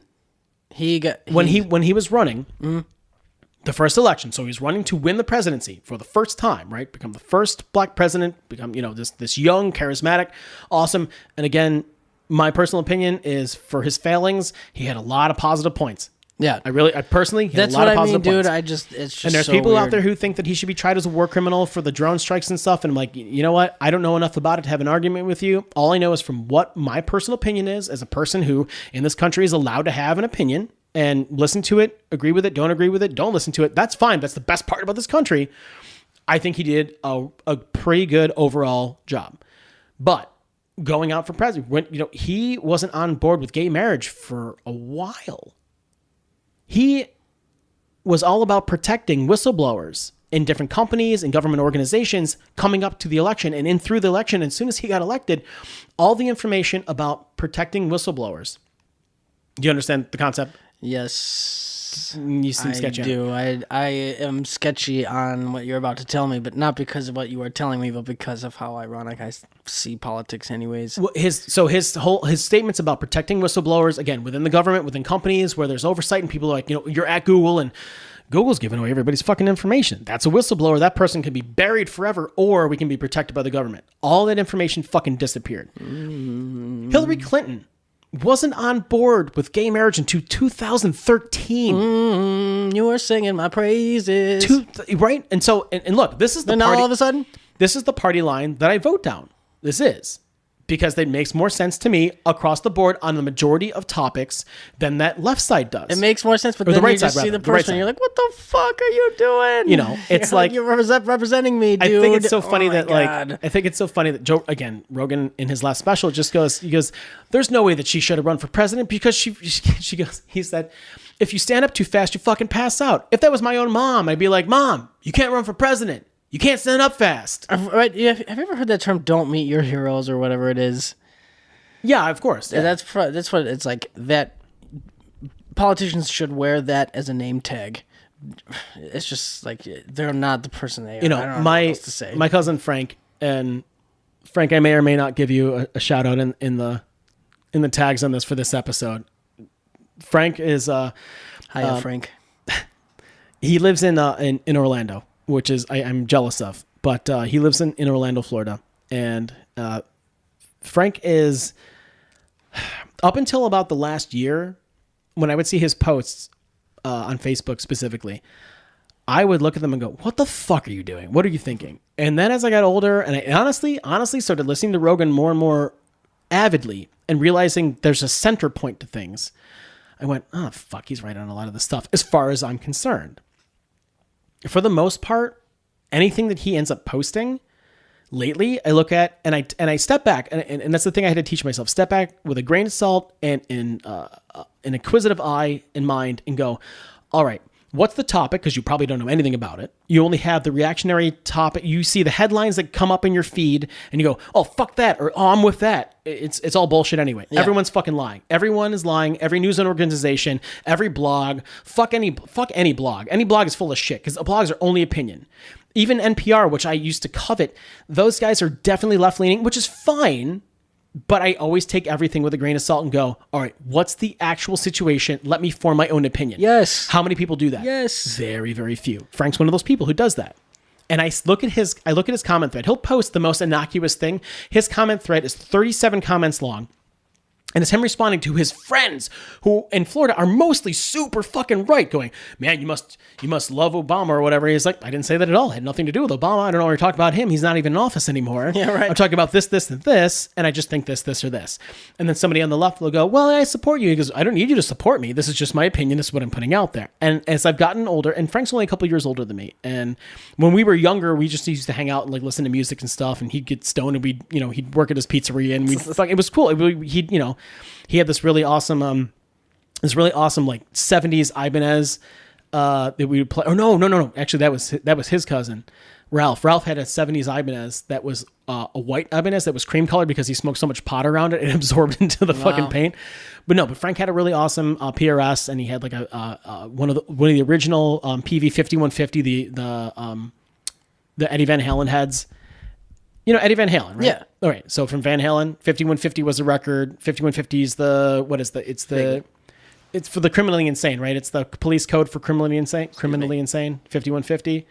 Speaker 1: When he was running the first election, so he's running to win the presidency for the first time, right? Become the first black president, become this young, charismatic, awesome. And again, my personal opinion is for his failings, he had a lot of positive points.
Speaker 2: Yeah.
Speaker 1: I personally, he had
Speaker 2: That's
Speaker 1: a lot
Speaker 2: what
Speaker 1: of
Speaker 2: I mean,
Speaker 1: positive points.
Speaker 2: dude. It's just
Speaker 1: And there's
Speaker 2: so
Speaker 1: people out
Speaker 2: weird.
Speaker 1: there who think that he should be tried as a war criminal for the drone strikes and stuff. And I'm like, you know what? I don't know enough about it to have an argument with you. All I know is from what my personal opinion is as a person who in this country is allowed to have an opinion and listen to it, agree with it, don't agree with it, don't listen to it. That's fine. That's the best part about this country. I think he did a pretty good overall job. But going out for president, when he wasn't on board with gay marriage for a while. He was all about protecting whistleblowers in different companies and government organizations coming up to the election and in through the election. And as soon as he got elected, all the information about protecting whistleblowers. Do you understand the concept?
Speaker 2: Yes.
Speaker 1: You seem sketchy.
Speaker 2: I do. I am sketchy on what you're about to tell me, but not because of what you are telling me, but because of how ironic I see politics anyways.
Speaker 1: Well, his statements about protecting whistleblowers, again, within the government, within companies where there's oversight and people are like, you're at Google and Google's giving away everybody's fucking information. That's a whistleblower. That person can be buried forever or we can be protected by the government. All that information fucking disappeared. Hillary Clinton wasn't on board with gay marriage until 2013.
Speaker 2: You were singing my praises.
Speaker 1: Right? And so, and look, this is the
Speaker 2: Then
Speaker 1: party.
Speaker 2: all of a sudden,
Speaker 1: This is the party line that I vote down. This is. Because it makes more sense to me across the board on the majority of topics than that left side does.
Speaker 2: it makes more sense, but
Speaker 1: Or
Speaker 2: then
Speaker 1: the right
Speaker 2: you just
Speaker 1: side,
Speaker 2: see
Speaker 1: rather.
Speaker 2: the
Speaker 1: The right
Speaker 2: person, and you're
Speaker 1: side.
Speaker 2: like, what the fuck are you doing?
Speaker 1: It's like
Speaker 2: you're representing me, dude.
Speaker 1: I think it's so funny
Speaker 2: Oh my
Speaker 1: that
Speaker 2: God.
Speaker 1: I think it's so funny that Rogan in his last special he goes, there's no way that she should have run for president because he said, if you stand up too fast, you fucking pass out. If that was my own mom, I'd be like, Mom, you can't run for president. You can't stand up fast.
Speaker 2: Right? Yeah, have you ever heard that term, don't meet your heroes or whatever it is?
Speaker 1: Yeah, of course. Yeah.
Speaker 2: That's what it's like, that politicians should wear that as a name tag. It's just like, they're not the person they are. I don't know what else to say.
Speaker 1: my cousin Frank, and Frank, I may or may not give you a shout out in the tags on this for this episode. Frank is
Speaker 2: Hiya, Frank.
Speaker 1: he lives in Orlando, which is I'm jealous of, but he lives in Orlando, Florida, and Frank is up until about the last year when I would see his posts on Facebook specifically, I would look at them and go, what the fuck are you doing? What are you thinking? And then as I got older and I honestly started listening to Rogan more and more avidly and realizing there's a center point to things, I went, oh, fuck, he's right on a lot of this stuff as far as I'm concerned. For the most part, anything that he ends up posting lately, I look at and I step back, and that's the thing I had to teach myself: step back with a grain of salt and an inquisitive eye and mind, and go, all right, what's the topic? Because you probably don't know anything about it. You only have the reactionary topic. You see the headlines that come up in your feed, and you go, oh, fuck that, or oh, I'm with that. It's all bullshit anyway. Yeah. Everyone's fucking lying. Everyone is lying. Every news organization, every blog, fuck any blog. Any blog is full of shit because blogs are only opinion. Even NPR, which I used to covet, those guys are definitely left-leaning, which is fine, but I always take everything with a grain of salt and go, all right, what's the actual situation? Let me form my own opinion.
Speaker 2: Yes.
Speaker 1: How many people do that?
Speaker 2: Yes.
Speaker 1: Very, very few. Frank's one of those people who does that. And I look at his comment thread. He'll post the most innocuous thing. His comment thread is 37 comments long. And it's him responding to his friends who in Florida are mostly super fucking right, going, man, you must love Obama or whatever. He's like, I didn't say that at all. It had nothing to do with Obama. I don't know why you're talking about him. He's not even in office anymore.
Speaker 2: Yeah, right.
Speaker 1: I'm talking about this, and this, and I just think this, or this. And then somebody on the left will go, well, I support you. He goes, I don't need you to support me. This is just my opinion. This is what I'm putting out there. And as I've gotten older, and Frank's only a couple years older than me, and when we were younger, we just used to hang out and like listen to music and stuff, and he'd get stoned, and he'd work at his pizzeria, and it was cool. He had this really awesome like 70s Ibanez that we would play. Oh no. Actually, that was his cousin, Ralph. Ralph had a 70s Ibanez that was a white Ibanez that was cream colored because he smoked so much pot around it, it absorbed into the fucking paint. But Frank had a really awesome PRS, and he had like one of the original PV 5150, the Eddie Van Halen heads. You know Eddie Van Halen, right?
Speaker 2: Yeah.
Speaker 1: All right. So from Van Halen, 5150 was the record. 5150 is it's for the criminally insane, right? It's the police code for criminally insane. 5150.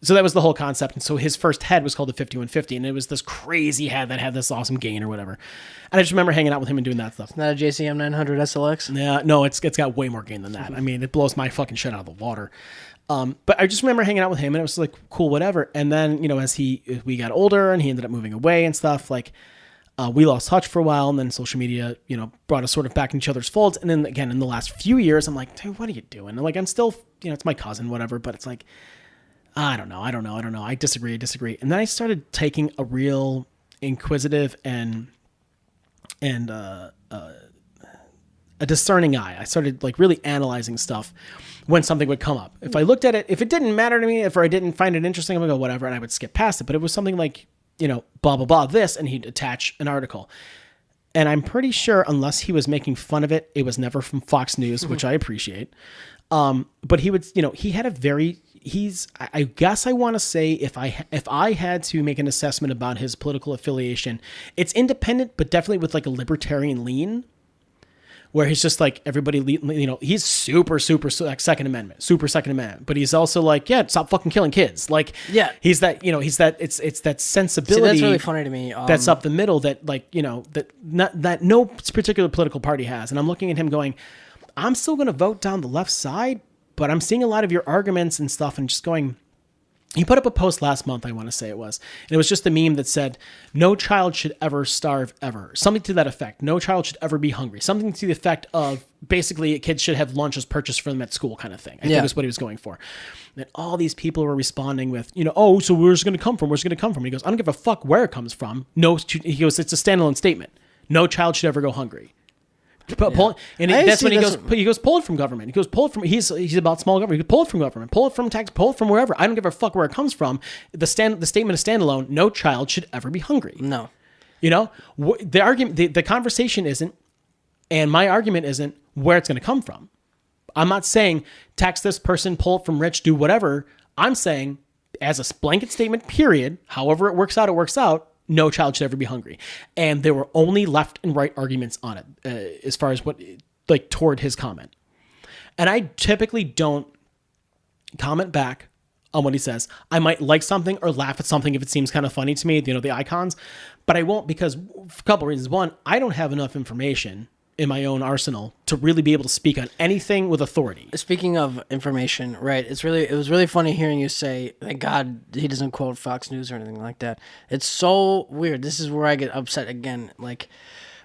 Speaker 1: So that was the whole concept. And so his first head was called the 5150, and it was this crazy head that had this awesome gain or whatever. And I just remember hanging out with him and doing that stuff.
Speaker 2: Not a JCM 900 SLX?
Speaker 1: Yeah, no, it's got way more gain than that. I mean, it blows my fucking shit out of the water. But I just remember hanging out with him, and it was like cool, whatever. And then, you know, as we got older and he ended up moving away and stuff, like we lost touch for a while, and then social media, you know, brought us sort of back in each other's folds. And then again, in the last few years, I'm like, dude, what are you doing? And like, I'm still, you know, it's my cousin, whatever, but it's like, I don't know. I disagree. And then I started taking a real inquisitive and a discerning eye. I started like really analyzing stuff when something would come up. If I looked at it, if it didn't matter to me, if I didn't find it interesting, I would go, whatever, and I would skip past it. But it was something like, you know, blah, blah, blah, this, and he'd attach an article. And I'm pretty sure, unless he was making fun of it, it was never from Fox News, which I appreciate. But he would, you know, he had a very, I guess I want to say if I had to make an assessment about his political affiliation, it's independent, but definitely with like a libertarian lean, where he's just like everybody, you know, he's super like Second Amendment, but he's also like, yeah, stop fucking killing kids. Like,
Speaker 2: yeah,
Speaker 1: he's that, you know, he's that, it's that sensibility.
Speaker 2: See, that's really funny to me.
Speaker 1: That's up the middle that like, you know, that no particular political party has. And I'm looking at him going, I'm still going to vote down the left side, but I'm seeing a lot of your arguments and stuff and just going, he put up a post last month, I want to say it was, and it was just a meme that said, no child should ever starve ever. Something to that effect. No child should ever be hungry. Something to the effect of basically kids should have lunches purchased for them at school kind of thing. I think that's what he was going for. And all these people were responding with, you know, oh, so where's it going to come from? Where's it going to come from? And he goes, I don't give a fuck where it comes from. No, he goes, it's a standalone statement. No child should ever go hungry. And that's when he goes, pull it from government. He goes, pull it from, he's about small government. He goes, pull it from government, pull it from tax, pull it from wherever. I don't give a fuck where it comes from. The statement is standalone. No child should ever be hungry.
Speaker 2: No.
Speaker 1: You know, the argument, the conversation isn't, and my argument isn't where it's going to come from. I'm not saying tax this person, pull it from rich, do whatever. I'm saying as a blanket statement, period, however it works out, no child should ever be hungry. And there were only left and right arguments on it as far as what, like, toward his comment. And I typically don't comment back on what he says. I might like something or laugh at something if it seems kind of funny to me, you know, the icons, but I won't because a couple of reasons. One, I don't have enough information in my own arsenal to really be able to speak on anything with authority.
Speaker 2: Speaking of information, right? It was really funny hearing you say, thank God he doesn't quote Fox News or anything like that. It's so weird. This is where I get upset again. Like,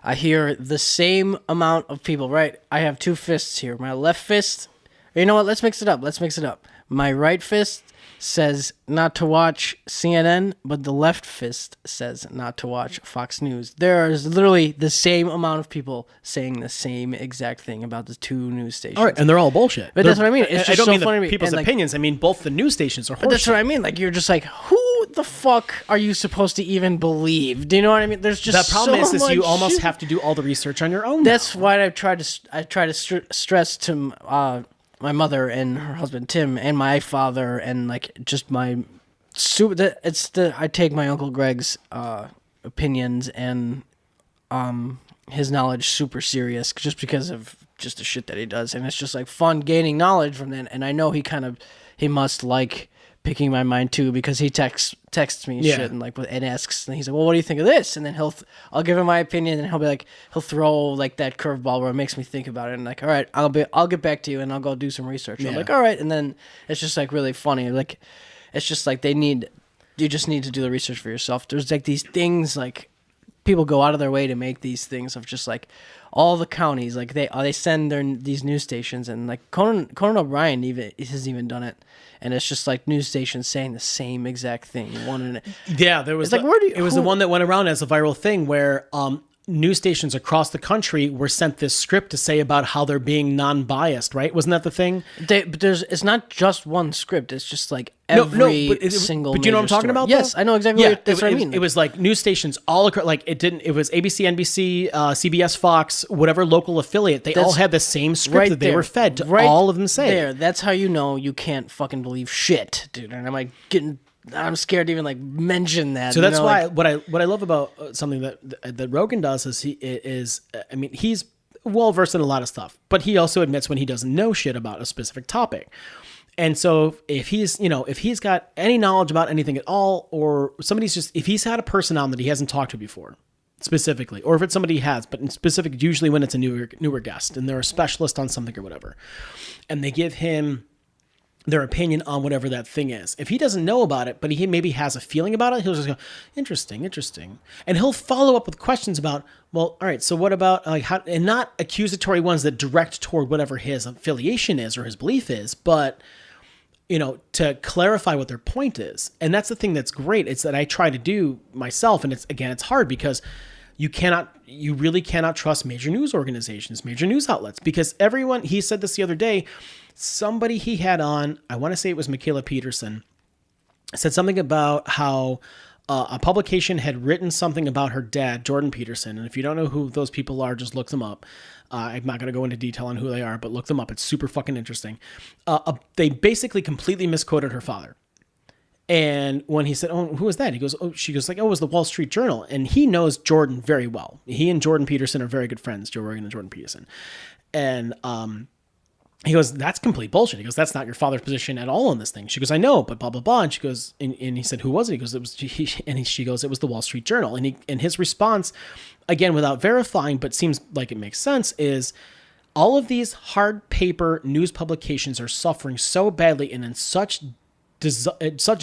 Speaker 2: I hear the same amount of people, right? I have two fists here. My left fist, you know what? Let's mix it up. My right fist says not to watch CNN, but the left fist says not to watch Fox News. There is literally the same amount of people saying the same exact thing about the two news stations.
Speaker 1: All right, and they're all bullshit.
Speaker 2: But that's what I mean. It's just
Speaker 1: I don't
Speaker 2: so
Speaker 1: mean
Speaker 2: funny to me.
Speaker 1: people's
Speaker 2: And, like,
Speaker 1: opinions. I mean, both the news stations are horseshit.
Speaker 2: but that's what I mean. Like, you're just like, who the fuck are you supposed to even believe? Do you know what I mean? There's just
Speaker 1: the problem
Speaker 2: so
Speaker 1: is
Speaker 2: much
Speaker 1: you almost
Speaker 2: shit.
Speaker 1: have to do all the research on your own.
Speaker 2: That's why I try to stress to my mother and her husband Tim and my father and like just my I take my Uncle Greg's opinions and his knowledge super serious just because of just the shit that he does, and it's just like fun gaining knowledge from that. And I know he must like picking my mind too, because he texts me shit and like and asks, and he's like, well, what do you think of this? And then I'll give him my opinion, and he'll throw like that curveball where it makes me think about it, and like, all right, I'll get back to you, and I'll go do some research. I'm like, all right, and then it's just like really funny, like it's just like you just need to do the research for yourself. There's like these things, like people go out of their way to make these things of just like all the counties, like they send these news stations, and like Conan O'Brien has even done it. And it's just like news stations saying the same exact thing.
Speaker 1: There was
Speaker 2: like,
Speaker 1: it was the one that went around as a viral thing where news stations across the country were sent this script to say about how they're being non-biased, right? Wasn't that the thing?
Speaker 2: But it's not just one script. It's just like every single.
Speaker 1: But you know what I'm talking about?
Speaker 2: Yes, I know exactly. That's what I mean.
Speaker 1: It was like news stations all across. Like it was ABC, NBC, CBS, Fox, whatever local affiliate. They all had the same script that they were fed to all of them say.
Speaker 2: That's how you know you can't fucking believe shit, dude. And I'm like I'm scared to even like mention that.
Speaker 1: So that's why what I love about something that Rogan does is he's well versed in a lot of stuff, but he also admits when he doesn't know shit about a specific topic. And so if he's got any knowledge about anything at all, or if he's had a person on that he hasn't talked to before, specifically, or if it's somebody he has, but in specific, usually when it's a newer guest and they're a specialist on something or whatever, and they give him their opinion on whatever that thing is. If he doesn't know about it, but he maybe has a feeling about it, he'll just go, interesting. And he'll follow up with questions about, well, all right, so what about how, and not accusatory ones that direct toward whatever his affiliation is or his belief is, but to clarify what their point is. And that's the thing that's great. It's that I try to do myself. And it's hard because you really cannot trust major news organizations, major news outlets, because he said this the other day, somebody he had on, I want to say it was Michaela Peterson, said something about how a publication had written something about her dad, Jordan Peterson. And if you don't know who those people are, just look them up. I'm not going to go into detail on who they are, but look them up. It's super fucking interesting. They basically completely misquoted her father. And when he said, "Oh, who was that?" She goes like, "Oh, it was the Wall Street Journal." And he knows Jordan very well. He and Jordan Peterson are very good friends, Joe Rogan and Jordan Peterson. And he goes, "That's complete bullshit." He goes, "That's not your father's position at all in this thing." She goes, "I know, but blah, blah, blah." And she goes, and he said, "Who was it?" He goes, she goes, "It was the Wall Street Journal." And his response, again, without verifying, but seems like it makes sense, is all of these hard paper news publications are suffering so badly and in such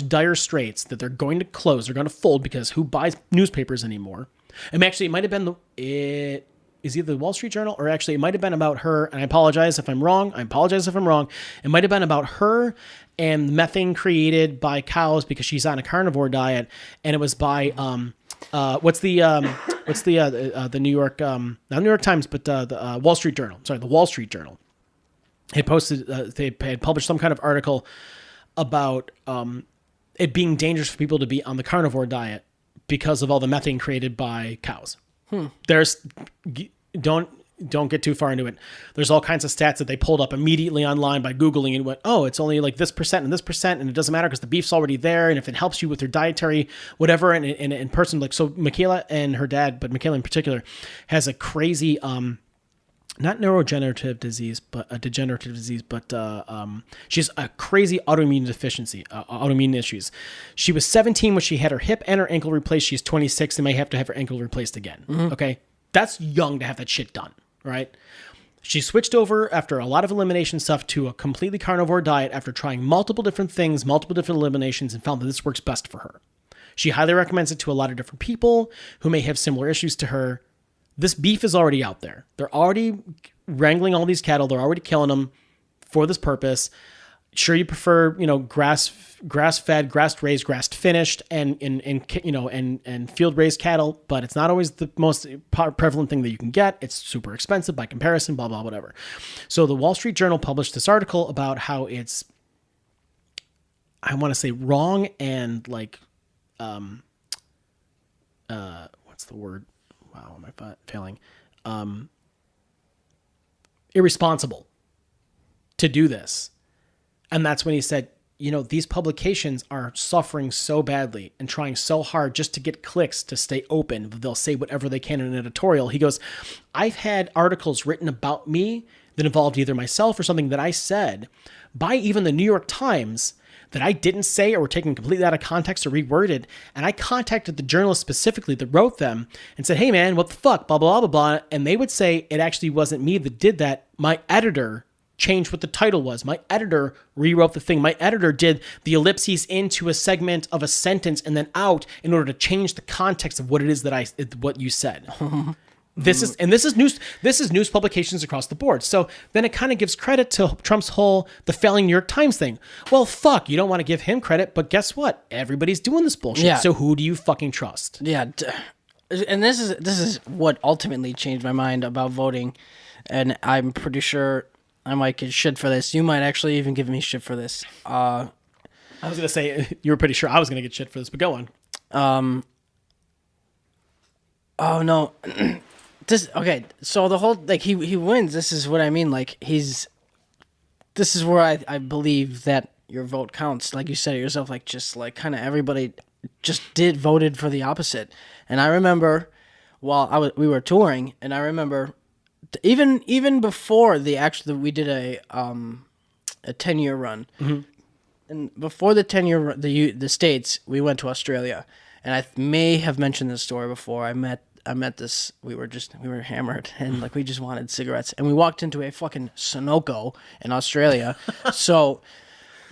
Speaker 1: dire straits that they're going to close, they're going to fold, because who buys newspapers anymore? And actually, it might have been is either the Wall Street Journal, or actually it might have been about her, and I apologize if I'm wrong. It might have been about her and methane created by cows because she's on a carnivore diet, and it was by the New York, not New York Times, but the Wall Street Journal. Sorry, the Wall Street Journal. They had published some kind of article about it being dangerous for people to be on the carnivore diet because of all the methane created by cows. Don't get too far into it. There's all kinds of stats that they pulled up immediately online by Googling and went, "Oh, it's only like this percent and this percent, and it doesn't matter because the beef's already there, and if it helps you with your dietary whatever." And in person, like, so Michaela and her dad, but Michaela in particular, has a crazy not neurodegenerative disease, but a degenerative disease, but she has a crazy autoimmune issues. She was 17 when she had her hip and her ankle replaced. She's 26 and may have to have her ankle replaced again. Mm-hmm. Okay. That's young to have that shit done, right? She switched over after a lot of elimination stuff to a completely carnivore diet after trying multiple different things, multiple different eliminations, and found that this works best for her. She highly recommends it to a lot of different people who may have similar issues to her. This beef is already out there. They're already wrangling all these cattle. They're already killing them for this purpose. Sure, you prefer, grass-fed, grass-raised, grass-finished, and field-raised cattle, but it's not always the most prevalent thing that you can get. It's super expensive by comparison, blah, blah, whatever. So the Wall Street Journal published this article about how it's, I want to say, wrong and like, what's the word? Wow, am I failing? Irresponsible to do this. And that's when he said, these publications are suffering so badly and trying so hard just to get clicks to stay open. They'll say whatever they can in an editorial. He goes, I've had articles written about me that involved either myself or something that I said by even the New York Times that I didn't say or were taken completely out of context or reworded. And I contacted the journalist specifically that wrote them and said, "Hey man, what the fuck, blah, blah, blah, blah." And they would say, it actually wasn't me that did that. My editor changed what the title was. My editor rewrote the thing. My editor did the ellipses into a segment of a sentence and then out in order to change the context of what it is what you said. This is news publications across the board. So then it kind of gives credit to Trump's the failing New York Times thing. Well, fuck, you don't want to give him credit, but guess what? Everybody's doing this bullshit. Yeah. So who do you fucking trust?
Speaker 2: Yeah. And this is what ultimately changed my mind about voting. And I'm pretty sure I might get shit for this. You might actually even give me shit for this.
Speaker 1: I was going to say, you were pretty sure I was going to get shit for this, but go on.
Speaker 2: Oh, no. Okay, so the whole, like, he wins. This is what I mean. Like, this is where I believe that your vote counts. Like you said it yourself, like, just, like, kind of everybody just voted for the opposite. And I remember while we were touring, and I remember even before we did a 10-year run. And before the 10-year the States, we went to Australia. And I may have mentioned this story before. I met this. We were hammered, and like we just wanted cigarettes, and we walked into a fucking Sunoco in Australia. So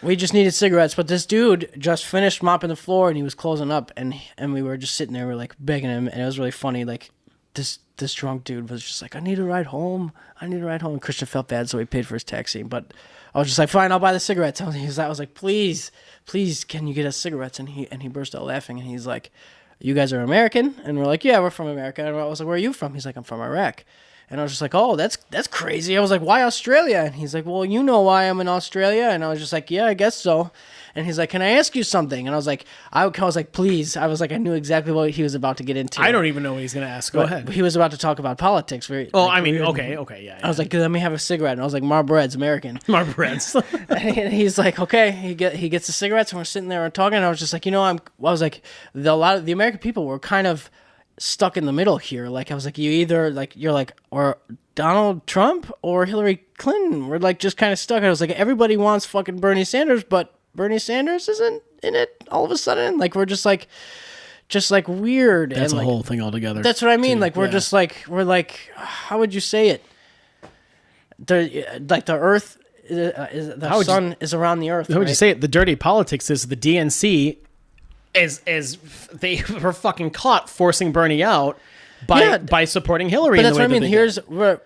Speaker 2: we just needed cigarettes, but this dude just finished mopping the floor, and he was closing up, and we were just sitting there, we're like begging him, and it was really funny. Like this drunk dude was just like, I need a ride home. And Christian felt bad, so he paid for his taxi. But I was just like, fine, I'll buy the cigarettes. I was like, please, can you get us cigarettes? And he burst out laughing, and he's like, you guys are American? And we're like, yeah, we're from America. And I was like, where are you from? He's like, I'm from Iraq. And I was just like, oh, that's crazy. I was like, why Australia? And he's like, well, you know why I'm in Australia. And I was just like, yeah, I guess so. And he's like, can I ask you something? And I was like, please. I was like, I knew exactly what he was about to get into.
Speaker 1: I don't even know what he's going to ask. Go ahead.
Speaker 2: He was about to talk about politics.
Speaker 1: Okay, yeah.
Speaker 2: I was like, let me have a cigarette. And I was like, Marlboro's American.
Speaker 1: Marlboro's.
Speaker 2: And he's like, okay. He gets the cigarettes, and we're sitting there and talking. And I was just like, a lot of the American people were kind of stuck in the middle here. Like, I was like, you're like, or Donald Trump or Hillary Clinton. We're like just kind of stuck. I was like, everybody wants fucking Bernie Sanders, but Bernie Sanders isn't in it all of a sudden. Like, we're just like weird.
Speaker 1: That's
Speaker 2: and
Speaker 1: a whole thing altogether.
Speaker 2: That's what I mean. Like, we're just like, how would you say it? The Earth the sun is around the Earth.
Speaker 1: How would you say it? The dirty politics is the DNC is they were fucking caught forcing Bernie out by supporting Hillary.
Speaker 2: But that's what I mean. Here's where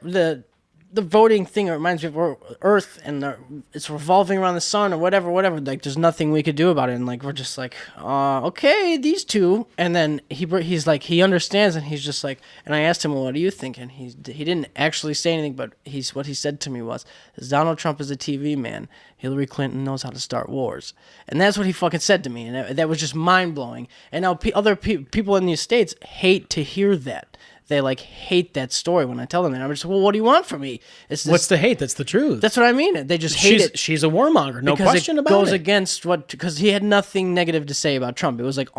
Speaker 2: the voting thing. It reminds me of Earth, and it's revolving around the sun or whatever. Like, there's nothing we could do about it, and like we're just like, okay, these two. And then he's like, he understands, and he's just like, and I asked him, well, what do you think? And he didn't actually say anything, but what he said to me was, Donald Trump is a TV man. Hillary Clinton knows how to start wars. And that's what he fucking said to me, and that was just mind blowing. And now other people in these states hate to hear that. They like hate that story when I tell them that. I'm just, well, what do you want from me?
Speaker 1: What's the hate? That's the truth.
Speaker 2: That's what I mean. They just hate it.
Speaker 1: She's a warmonger, no question about it.
Speaker 2: Goes against because he had nothing negative to say about Trump. It was like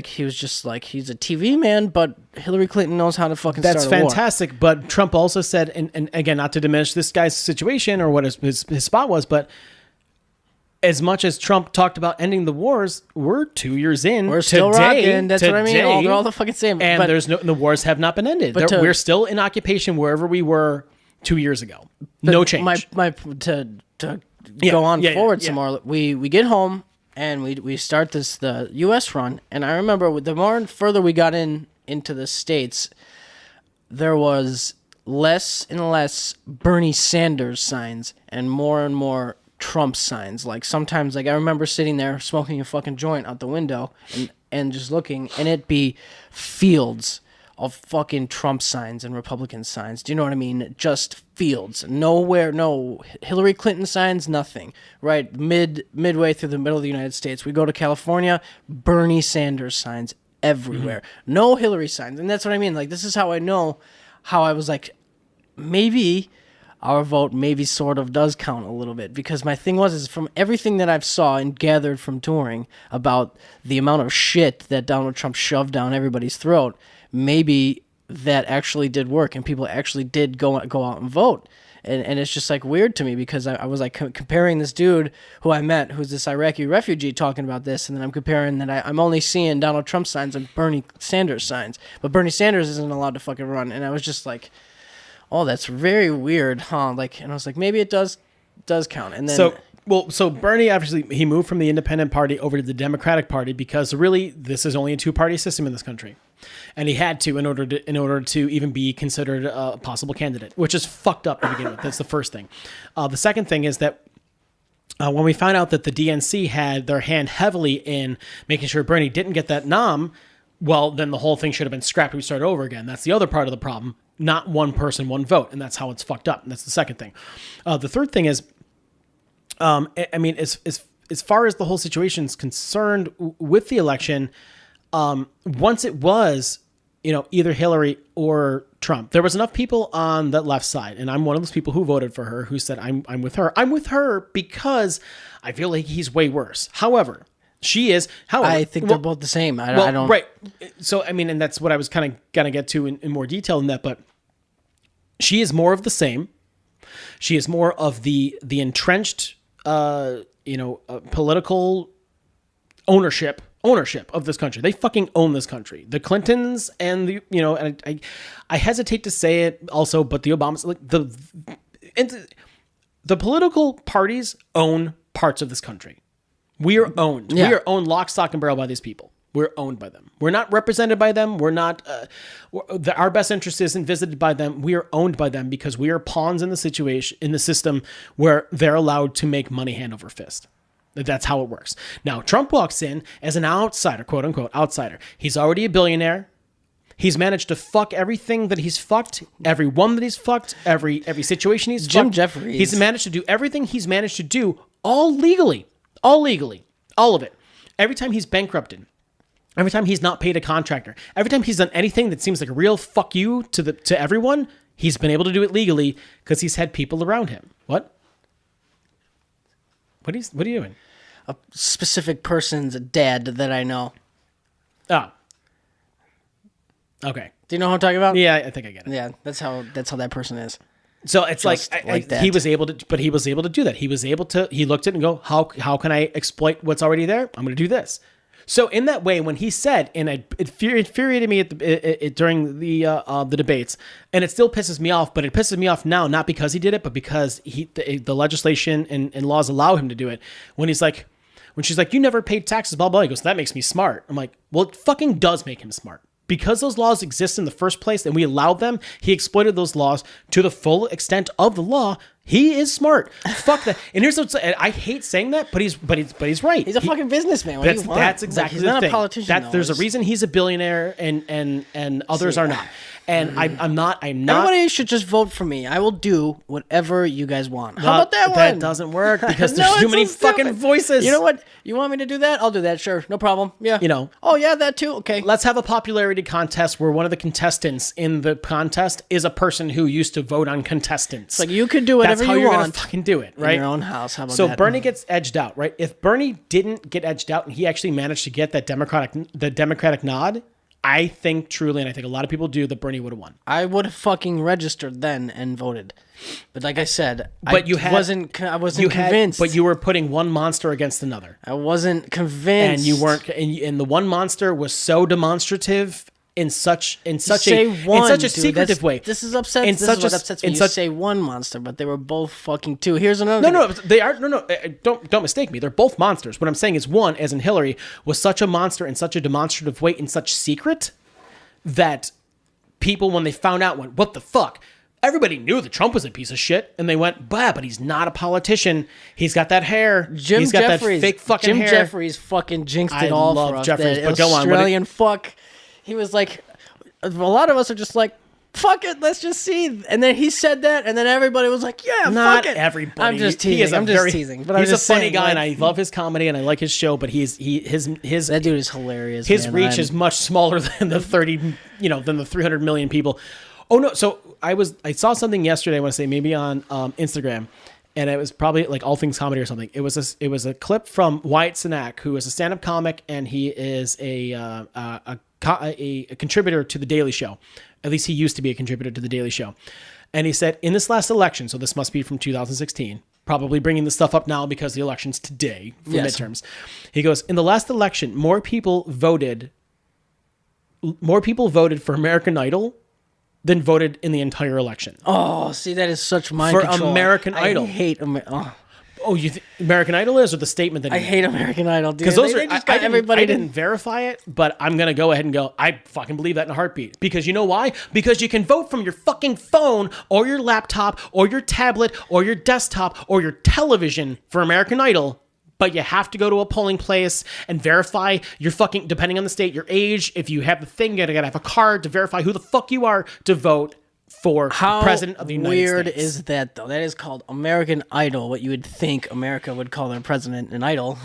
Speaker 2: he was just like, he's a TV man, but Hillary Clinton knows how to fucking start a war.
Speaker 1: That's fantastic. But Trump also said, and again, not to diminish this guy's situation or what his spot was, but as much as Trump talked about ending the wars, we're 2 years in.
Speaker 2: We're still rocking. That's what I mean. All the fucking same.
Speaker 1: And the wars have not been ended. We're still in occupation wherever we were 2 years ago. No change.
Speaker 2: Go on forward some more. We get home and we start the U.S. run. And I remember the more further we got into the States, there was less and less Bernie Sanders signs and more Trump signs. Like, sometimes, like, I remember sitting there smoking a fucking joint out the window and just looking, and it'd be fields of fucking Trump signs and Republican signs. Do you know what I mean? Just fields. Nowhere, no Hillary Clinton signs, nothing. Right? Midway through the middle of the United States, we go to California, Bernie Sanders signs everywhere. Mm-hmm. No Hillary signs. And that's what I mean. Like, this is how I know how I was like, maybe our vote maybe sort of does count a little bit, because my thing is from everything that I've saw and gathered from touring about the amount of shit that Donald Trump shoved down everybody's throat, maybe that actually did work and people actually did go out and vote. And it's just like weird to me, because I was like comparing this dude who I met, who's this Iraqi refugee, talking about this, and then I'm comparing that I'm only seeing Donald Trump signs and Bernie Sanders signs, but Bernie Sanders isn't allowed to fucking run. And I was just like, oh, that's very weird, huh? Like, and I was like, maybe it does count. And then
Speaker 1: so Bernie, obviously, he moved from the Independent Party over to the Democratic Party because really this is only a two-party system in this country, and he had to in order to even be considered a possible candidate, which is fucked up to begin with. That's the first thing. The second thing is that when we found out that the DNC had their hand heavily in making sure Bernie didn't get that nom, well, then the whole thing should have been scrapped. We start over again. That's the other part of the problem. Not one person, one vote. And that's how it's fucked up. And that's the second thing. The third thing is, I mean, as far as the whole situation is concerned with the election, once it was, either Hillary or Trump, there was enough people on that left side. And I'm one of those people who voted for her, who said, I'm with her. I'm with her because I feel like he's way worse. However, she is. However,
Speaker 2: I think they're both the same. I don't.
Speaker 1: Right. So, I mean, and that's what I was kind of going to get to in more detail than that. But she is more of the same. She is more of the entrenched political ownership of this country. They fucking own this country. The Clintons and I hesitate to say it also, but the Obamas, like the political parties own parts of this country. We are owned.
Speaker 2: Yeah.
Speaker 1: We are owned lock, stock, and barrel by these people. We're owned by them. We're not represented by them. We're not, our best interest isn't visited by them. We are owned by them because we are pawns in the situation, in the system where they're allowed to make money hand over fist. That's how it works. Now, Trump walks in as an outsider, quote unquote, outsider. He's already a billionaire. He's managed to fuck everything that he's fucked, every one that he's fucked, every situation he's
Speaker 2: Jim
Speaker 1: fucked.
Speaker 2: Jeffries.
Speaker 1: He's managed to do everything he's managed to do, all legally, all of it. Every time he's bankrupted, every time he's not paid a contractor, every time he's done anything that seems like a real fuck you to everyone, he's been able to do it legally because he's had people around him. What? What are you doing?
Speaker 2: A specific person's dad that I know.
Speaker 1: Oh. Okay.
Speaker 2: Do you know who I'm talking about?
Speaker 1: Yeah, I think I get it.
Speaker 2: Yeah, that's how that person is.
Speaker 1: So it's
Speaker 2: Just
Speaker 1: like
Speaker 2: that.
Speaker 1: he was able to do that. He looked at it and go, how can I exploit what's already there? I'm going to do this. So in that way, when he said, and it infuriated me during the debates, and it still pisses me off, but it pisses me off now, not because he did it, but because the legislation and laws allow him to do it. When she's like, you never paid taxes, blah, blah, he goes, that makes me smart. I'm like, well, it fucking does make him smart. Because those laws exist in the first place and we allowed them, he exploited those laws to the full extent of the law. He is smart. Fuck that. And here's what's, I hate saying that, but he's right.
Speaker 2: He's a fucking businessman. What do you want?
Speaker 1: That's exactly
Speaker 2: he's
Speaker 1: the
Speaker 2: not
Speaker 1: thing.
Speaker 2: a politician.
Speaker 1: There's a reason he's a billionaire and others are not. And I'm not.
Speaker 2: Everybody should just vote for me. I will do whatever you guys want. How about that one?
Speaker 1: That doesn't work because
Speaker 2: No,
Speaker 1: there's too
Speaker 2: it's
Speaker 1: many
Speaker 2: so
Speaker 1: fucking
Speaker 2: stupid.
Speaker 1: voices.
Speaker 2: You know what? You want me to do that? I'll do that. Sure, no problem. Yeah. Oh yeah, that too. Okay.
Speaker 1: Let's have a popularity contest where one of the contestants in the contest is a person who used to vote on contestants.
Speaker 2: Like you could do whatever
Speaker 1: That's how
Speaker 2: you
Speaker 1: you're
Speaker 2: want.
Speaker 1: gonna fucking do it, right?
Speaker 2: In your own house. How about
Speaker 1: so
Speaker 2: that?
Speaker 1: Bernie gets edged out, right? If Bernie didn't get edged out and he actually managed to get that Democratic nod, I think truly, and I think a lot of people do, that Bernie would have won.
Speaker 2: I would have fucking registered then and voted. But like I said,
Speaker 1: But
Speaker 2: I wasn't convinced.
Speaker 1: But you were putting one monster against another,
Speaker 2: I wasn't convinced.
Speaker 1: and you weren't. And the one monster was so demonstrative in such a secretive way.
Speaker 2: This is upset.
Speaker 1: In
Speaker 2: This
Speaker 1: such
Speaker 2: is what
Speaker 1: a-
Speaker 2: upsets me.
Speaker 1: in
Speaker 2: You
Speaker 1: such-
Speaker 2: say one monster, but they were both fucking two. Here's another.
Speaker 1: No, they are. No. Don't mistake me. They're both monsters. What I'm saying is one, as in Hillary, was such a monster in such a demonstrative way, in such secret, that people, when they found out, went, "What the fuck?" Everybody knew that Trump was a piece of shit, and they went, "Bah, but he's not a politician. He's got that hair. He's got
Speaker 2: Jeffries,
Speaker 1: that fake fucking hair."
Speaker 2: Jim Jeffries fucking jinxed it
Speaker 1: I
Speaker 2: all
Speaker 1: love
Speaker 2: for us.
Speaker 1: Jeffries,
Speaker 2: That
Speaker 1: but go on.
Speaker 2: Australian fuck. He was like, a lot of us are just like, fuck it, let's just see. And then he said that, and then everybody was like, yeah,
Speaker 1: Not
Speaker 2: fuck it.
Speaker 1: everybody.
Speaker 2: I'm just teasing.
Speaker 1: He is
Speaker 2: I'm just teasing. But
Speaker 1: he's
Speaker 2: I'm just
Speaker 1: a funny
Speaker 2: saying,
Speaker 1: guy,
Speaker 2: like,
Speaker 1: and I love his comedy, and I like his show. But his
Speaker 2: that dude is hilarious.
Speaker 1: his
Speaker 2: man.
Speaker 1: reach is much smaller than the 300 million people. Oh no! So I saw something yesterday. I want to say maybe on Instagram, and it was probably like All Things Comedy or something. It was a clip from Wyatt Cenac, who is a stand-up comic, and he is a contributor to the Daily Show. At least he used to be a contributor to the Daily Show. And he said, in this last election, so this must be from 2016, probably bringing this stuff up now because the election's today for midterms. He goes, in the last election, more people voted for American Idol than voted in the entire election.
Speaker 2: Oh, see, that is such mind
Speaker 1: For
Speaker 2: control.
Speaker 1: American Idol.
Speaker 2: I hate
Speaker 1: American Idol is, or the statement that he
Speaker 2: I
Speaker 1: made?
Speaker 2: hate American Idol, dude.
Speaker 1: Because those
Speaker 2: They
Speaker 1: are,
Speaker 2: just
Speaker 1: I
Speaker 2: got everybody
Speaker 1: didn't verify it, but I'm going to go ahead and go, I fucking believe that in a heartbeat. Because you know why? Because you can vote from your fucking phone or your laptop or your tablet or your desktop or your television for American Idol, but you have to go to a polling place and verify your fucking, depending on the state, your age. If you have the thing, you gotta have a card to verify who the fuck you are to vote for president of the United States.
Speaker 2: How weird is that, though? That is called American Idol, what you would think America would call their president an idol.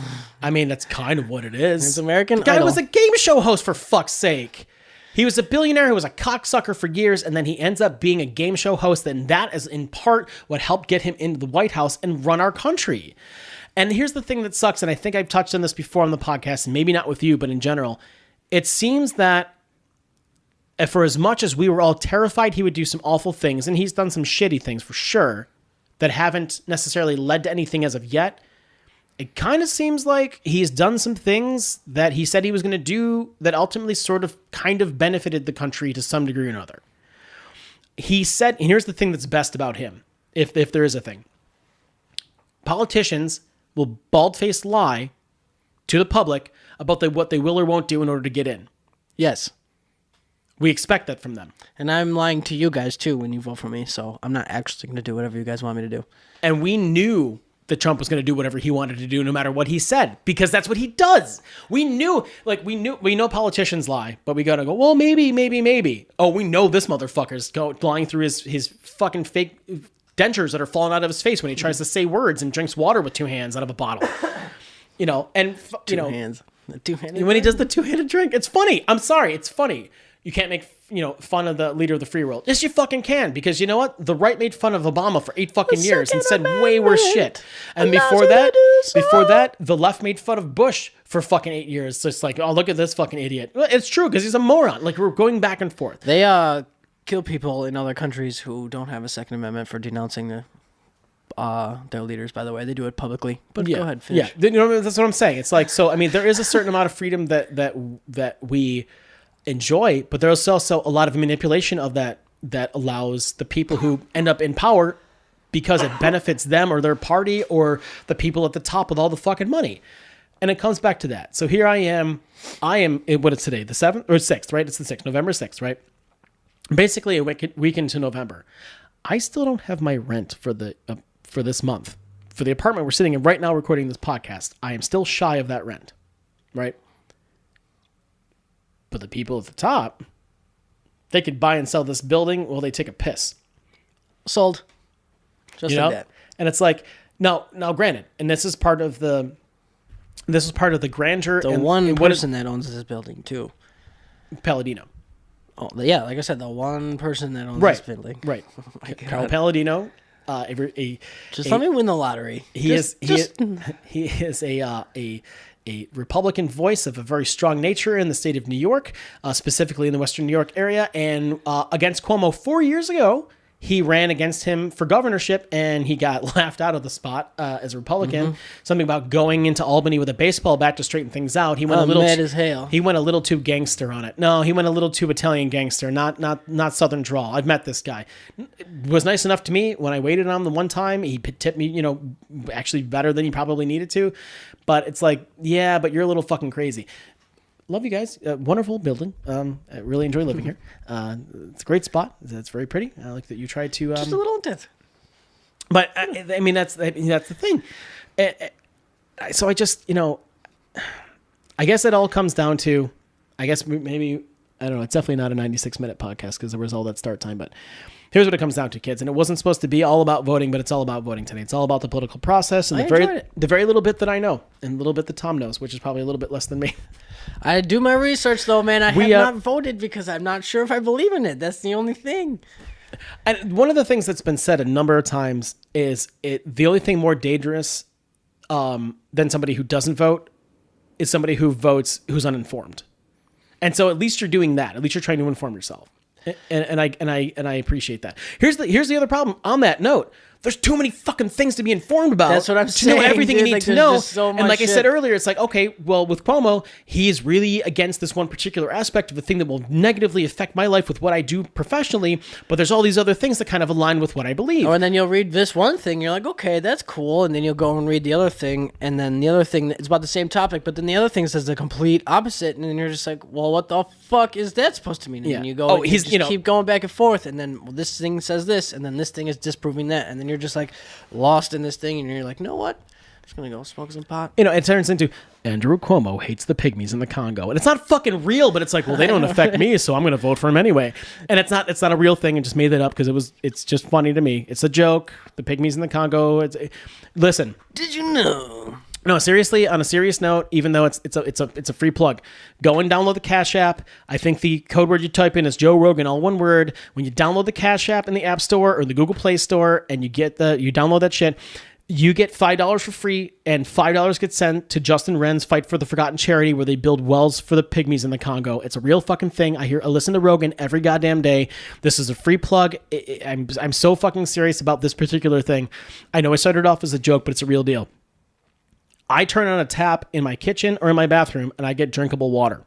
Speaker 1: I mean, that's kind of what it is.
Speaker 2: It's American
Speaker 1: The guy
Speaker 2: Idol.
Speaker 1: was a game show host, for fuck's sake. He was a billionaire who was a cocksucker for years, and then he ends up being a game show host, and that is in part what helped get him into the White House and run our country. And here's the thing that sucks, and I think I've touched on this before on the podcast, and maybe not with you, but in general, it seems that for as much as we were all terrified he would do some awful things, and he's done some shitty things for sure, that haven't necessarily led to anything as of yet. It kind of seems like he's done some things that he said he was going to do that ultimately sort of kind of benefited the country to some degree or another. He said, and here's the thing that's best about him, if there is a thing. Politicians will bald-faced lie to the public about what they will or won't do in order to get in.
Speaker 2: Yes.
Speaker 1: We expect that from them.
Speaker 2: And I'm lying to you guys, too, when you vote for me, so I'm not actually going to do whatever you guys want me to do.
Speaker 1: And we knew that Trump was going to do whatever he wanted to do no matter what he said, because that's what he does. We know politicians lie, but we got to go, well, maybe. Oh, we know this motherfucker's lying through his fucking fake dentures that are falling out of his face when he tries to say words and drinks water with two hands out of a bottle.
Speaker 2: Two hands. The two-handed
Speaker 1: when he does the two-handed drink, it's funny. I'm sorry, it's funny. You can't make fun of the leader of the free world. Yes, you fucking can, because you know what? The right made fun of Obama for 8 fucking years and said way worse shit. And before that, the left made fun of Bush for fucking 8 years. So it's like, oh, look at this fucking idiot. Well, it's true, because he's a moron. Like, we're going back and forth.
Speaker 2: They kill people in other countries who don't have a Second Amendment for denouncing their leaders, by the way. They do it publicly. But go ahead, finish.
Speaker 1: Yeah, that's what I'm saying. It's like, so, I mean, there is a certain amount of freedom that we enjoy, but there's also a lot of manipulation of that allows the people who end up in power, because it benefits them or their party or the people at the top with all the fucking money. And it comes back to that. So here I am, what is today? The 7th or 6th, right? It's the 6th, November 6th, right? Basically a week into November. I still don't have my rent for this month. For the apartment we're sitting in right now recording this podcast, I am still shy of that rent, right? But the people at the top, they could buy and sell this building while they take a piss.
Speaker 2: Sold. Just like that.
Speaker 1: And it's like, now granted, and this is part of the grandeur.
Speaker 2: The one person that owns this building too.
Speaker 1: Palladino.
Speaker 2: Oh yeah, like I said, the one person that owns this building.
Speaker 1: Right. Carl Palladino.
Speaker 2: Just let me win the lottery.
Speaker 1: He is a Republican voice of a very strong nature in the state of New York, specifically in the Western New York area. And against Cuomo 4 years ago, he ran against him for governorship, and he got laughed out of the spot as a Republican. Mm-hmm. Something about going into Albany with a baseball bat to straighten things out. He went
Speaker 2: mad as hell.
Speaker 1: He went a little too gangster on it. No, he went a little too Italian gangster, not Southern drawl. I've met this guy. Was nice enough to me when I waited on him the one time. He tipped me, actually better than he probably needed to. But it's like, yeah, but you're a little fucking crazy. Love you guys. Wonderful building. I really enjoy living here. It's a great spot. It's very pretty. I like that you tried to
Speaker 2: just a little intense.
Speaker 1: But I mean, that's the thing. So I just, I guess it all comes down to, I guess maybe, I don't know. It's definitely not a 96-minute podcast because there was all that start time. But here's what it comes down to, kids. And it wasn't supposed to be all about voting, but it's all about voting today. It's all about the political process and the very little bit that I know and a little bit that Tom knows, which is probably a little bit less than me.
Speaker 2: I do my research, though, man. I have not voted because I'm not sure if I believe in it. That's the only thing.
Speaker 1: And one of the things that's been said a number of times is the only thing more dangerous than somebody who doesn't vote is somebody who votes who's uninformed. And so at least you're doing that. At least you're trying to inform yourself. And I appreciate that. Here's the other problem on that note. There's too many fucking things to be informed about.
Speaker 2: That's what I'm saying.
Speaker 1: To know everything you need to know.
Speaker 2: So
Speaker 1: and like I said earlier, it's like, okay, well, with Cuomo, he's really against this one particular aspect of the thing that will negatively affect my life with what I do professionally. But there's all these other things that kind of align with what I believe.
Speaker 2: Oh, and then you'll read this one thing, you're like, okay, that's cool. And then you'll go and read the other thing, and then the other thing is about the same topic, but then the other thing says the complete opposite, and then you're just like, well, what the fuck is that supposed to mean? And then you go, keep going back and forth, and then this thing says this, and then this thing is disproving that, and then you're just like lost in this thing, and you're like, you know what? I'm just gonna go smoke some pot.
Speaker 1: It turns into Andrew Cuomo hates the pygmies in the Congo, and it's not fucking real, but it's like, well, they don't affect me, so I'm gonna vote for him anyway. And it's not a real thing. I just made that up because it's just funny to me. It's a joke. The pygmies in the Congo. Listen.
Speaker 2: Did you know?
Speaker 1: No, seriously. On a serious note, even though it's a free plug, go and download the Cash App. I think the code word you type in is Joe Rogan, all one word. When you download the Cash App in the App Store or the Google Play Store, and you download that shit, You get $5 for free, and $5 gets sent to Justin Wren's Fight for the Forgotten charity, where they build wells for the pygmies in the Congo. It's a real fucking thing. I listen to Rogan every goddamn day. This is a free plug. I'm so fucking serious about this particular thing. I know I started off as a joke, but it's a real deal. I turn on a tap in my kitchen or in my bathroom, and I get drinkable water.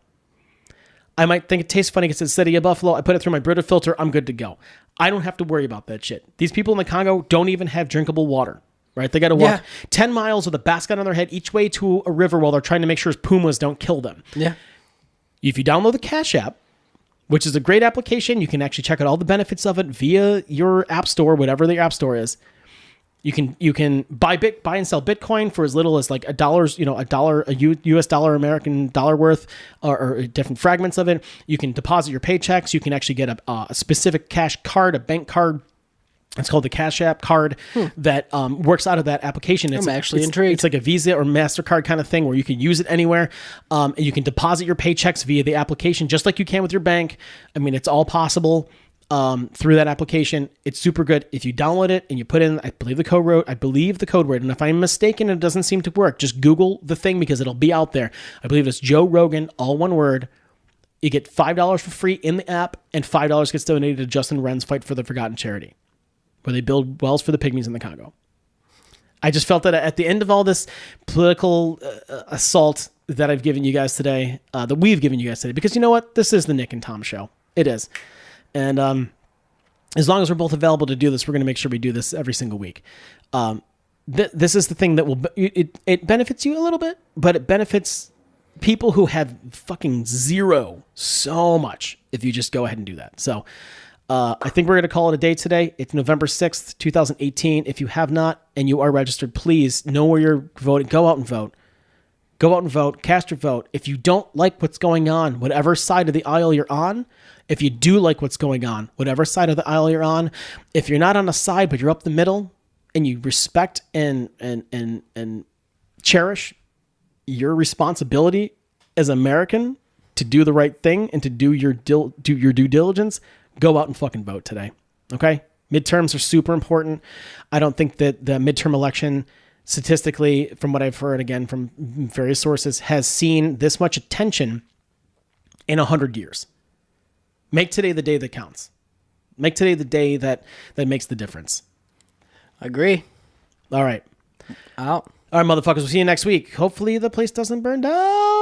Speaker 1: I might think it tastes funny because it's City of Buffalo. I put it through my Brita filter. I'm good to go. I don't have to worry about that shit. These people in the Congo don't even have drinkable water. Right? They got to walk 10 miles with a basket on their head each way to a river while they're trying to make sure pumas don't kill them.
Speaker 2: Yeah.
Speaker 1: If you download the Cash App, which is a great application, you can actually check out all the benefits of it via your app store, whatever the app store is. You can buy and sell Bitcoin for as little as like a US dollar, American dollar worth, or different fragments of it. You can deposit your paychecks. You can actually get a specific cash card, a bank card. It's called the Cash App card that works out of that application.
Speaker 2: I'm actually intrigued.
Speaker 1: It's like a Visa or MasterCard kind of thing where you can use it anywhere. And you can deposit your paychecks via the application just like you can with your bank. I mean, it's all possible through that application. It's super good. If you download it and you put in, I believe the code word. And if I'm mistaken, it doesn't seem to work. Just Google the thing because it'll be out there. I believe it's Joe Rogan, all one word. You get $5 for free in the app, and $5 gets donated to Justin Wren's Fight for the Forgotten charity, where they build wells for the pygmies in the Congo. I just felt that at the end of all this political assault that I've given you guys today, that we've given you guys today, because you know what? This is the Nick and Tom show. It is. And as long as we're both available to do this, we're going to make sure we do this every single week. This is the thing that it benefits you a little bit, but it benefits people who have fucking zero so much if you just go ahead and do that. So I think we're going to call it a day today. It's November 6th, 2018. If you have not and you are registered, please know where you're voting. Go out and vote. Go out and vote. Cast your vote. If you don't like what's going on, whatever side of the aisle you're on, if you do like what's going on, whatever side of the aisle you're on, if you're not on a side but you're up the middle and you respect and cherish your responsibility as American to do the right thing and to do your due diligence, go out and fucking vote today. Okay? Midterms are super important. I don't think that the midterm election, statistically, from what I've heard, again, from various sources, has seen this much attention in 100 years. Make today the day that counts. Make today the day that makes the difference.
Speaker 2: Agree.
Speaker 1: All right.
Speaker 2: Out.
Speaker 1: All right, motherfuckers. We'll see you next week. Hopefully the place doesn't burn down.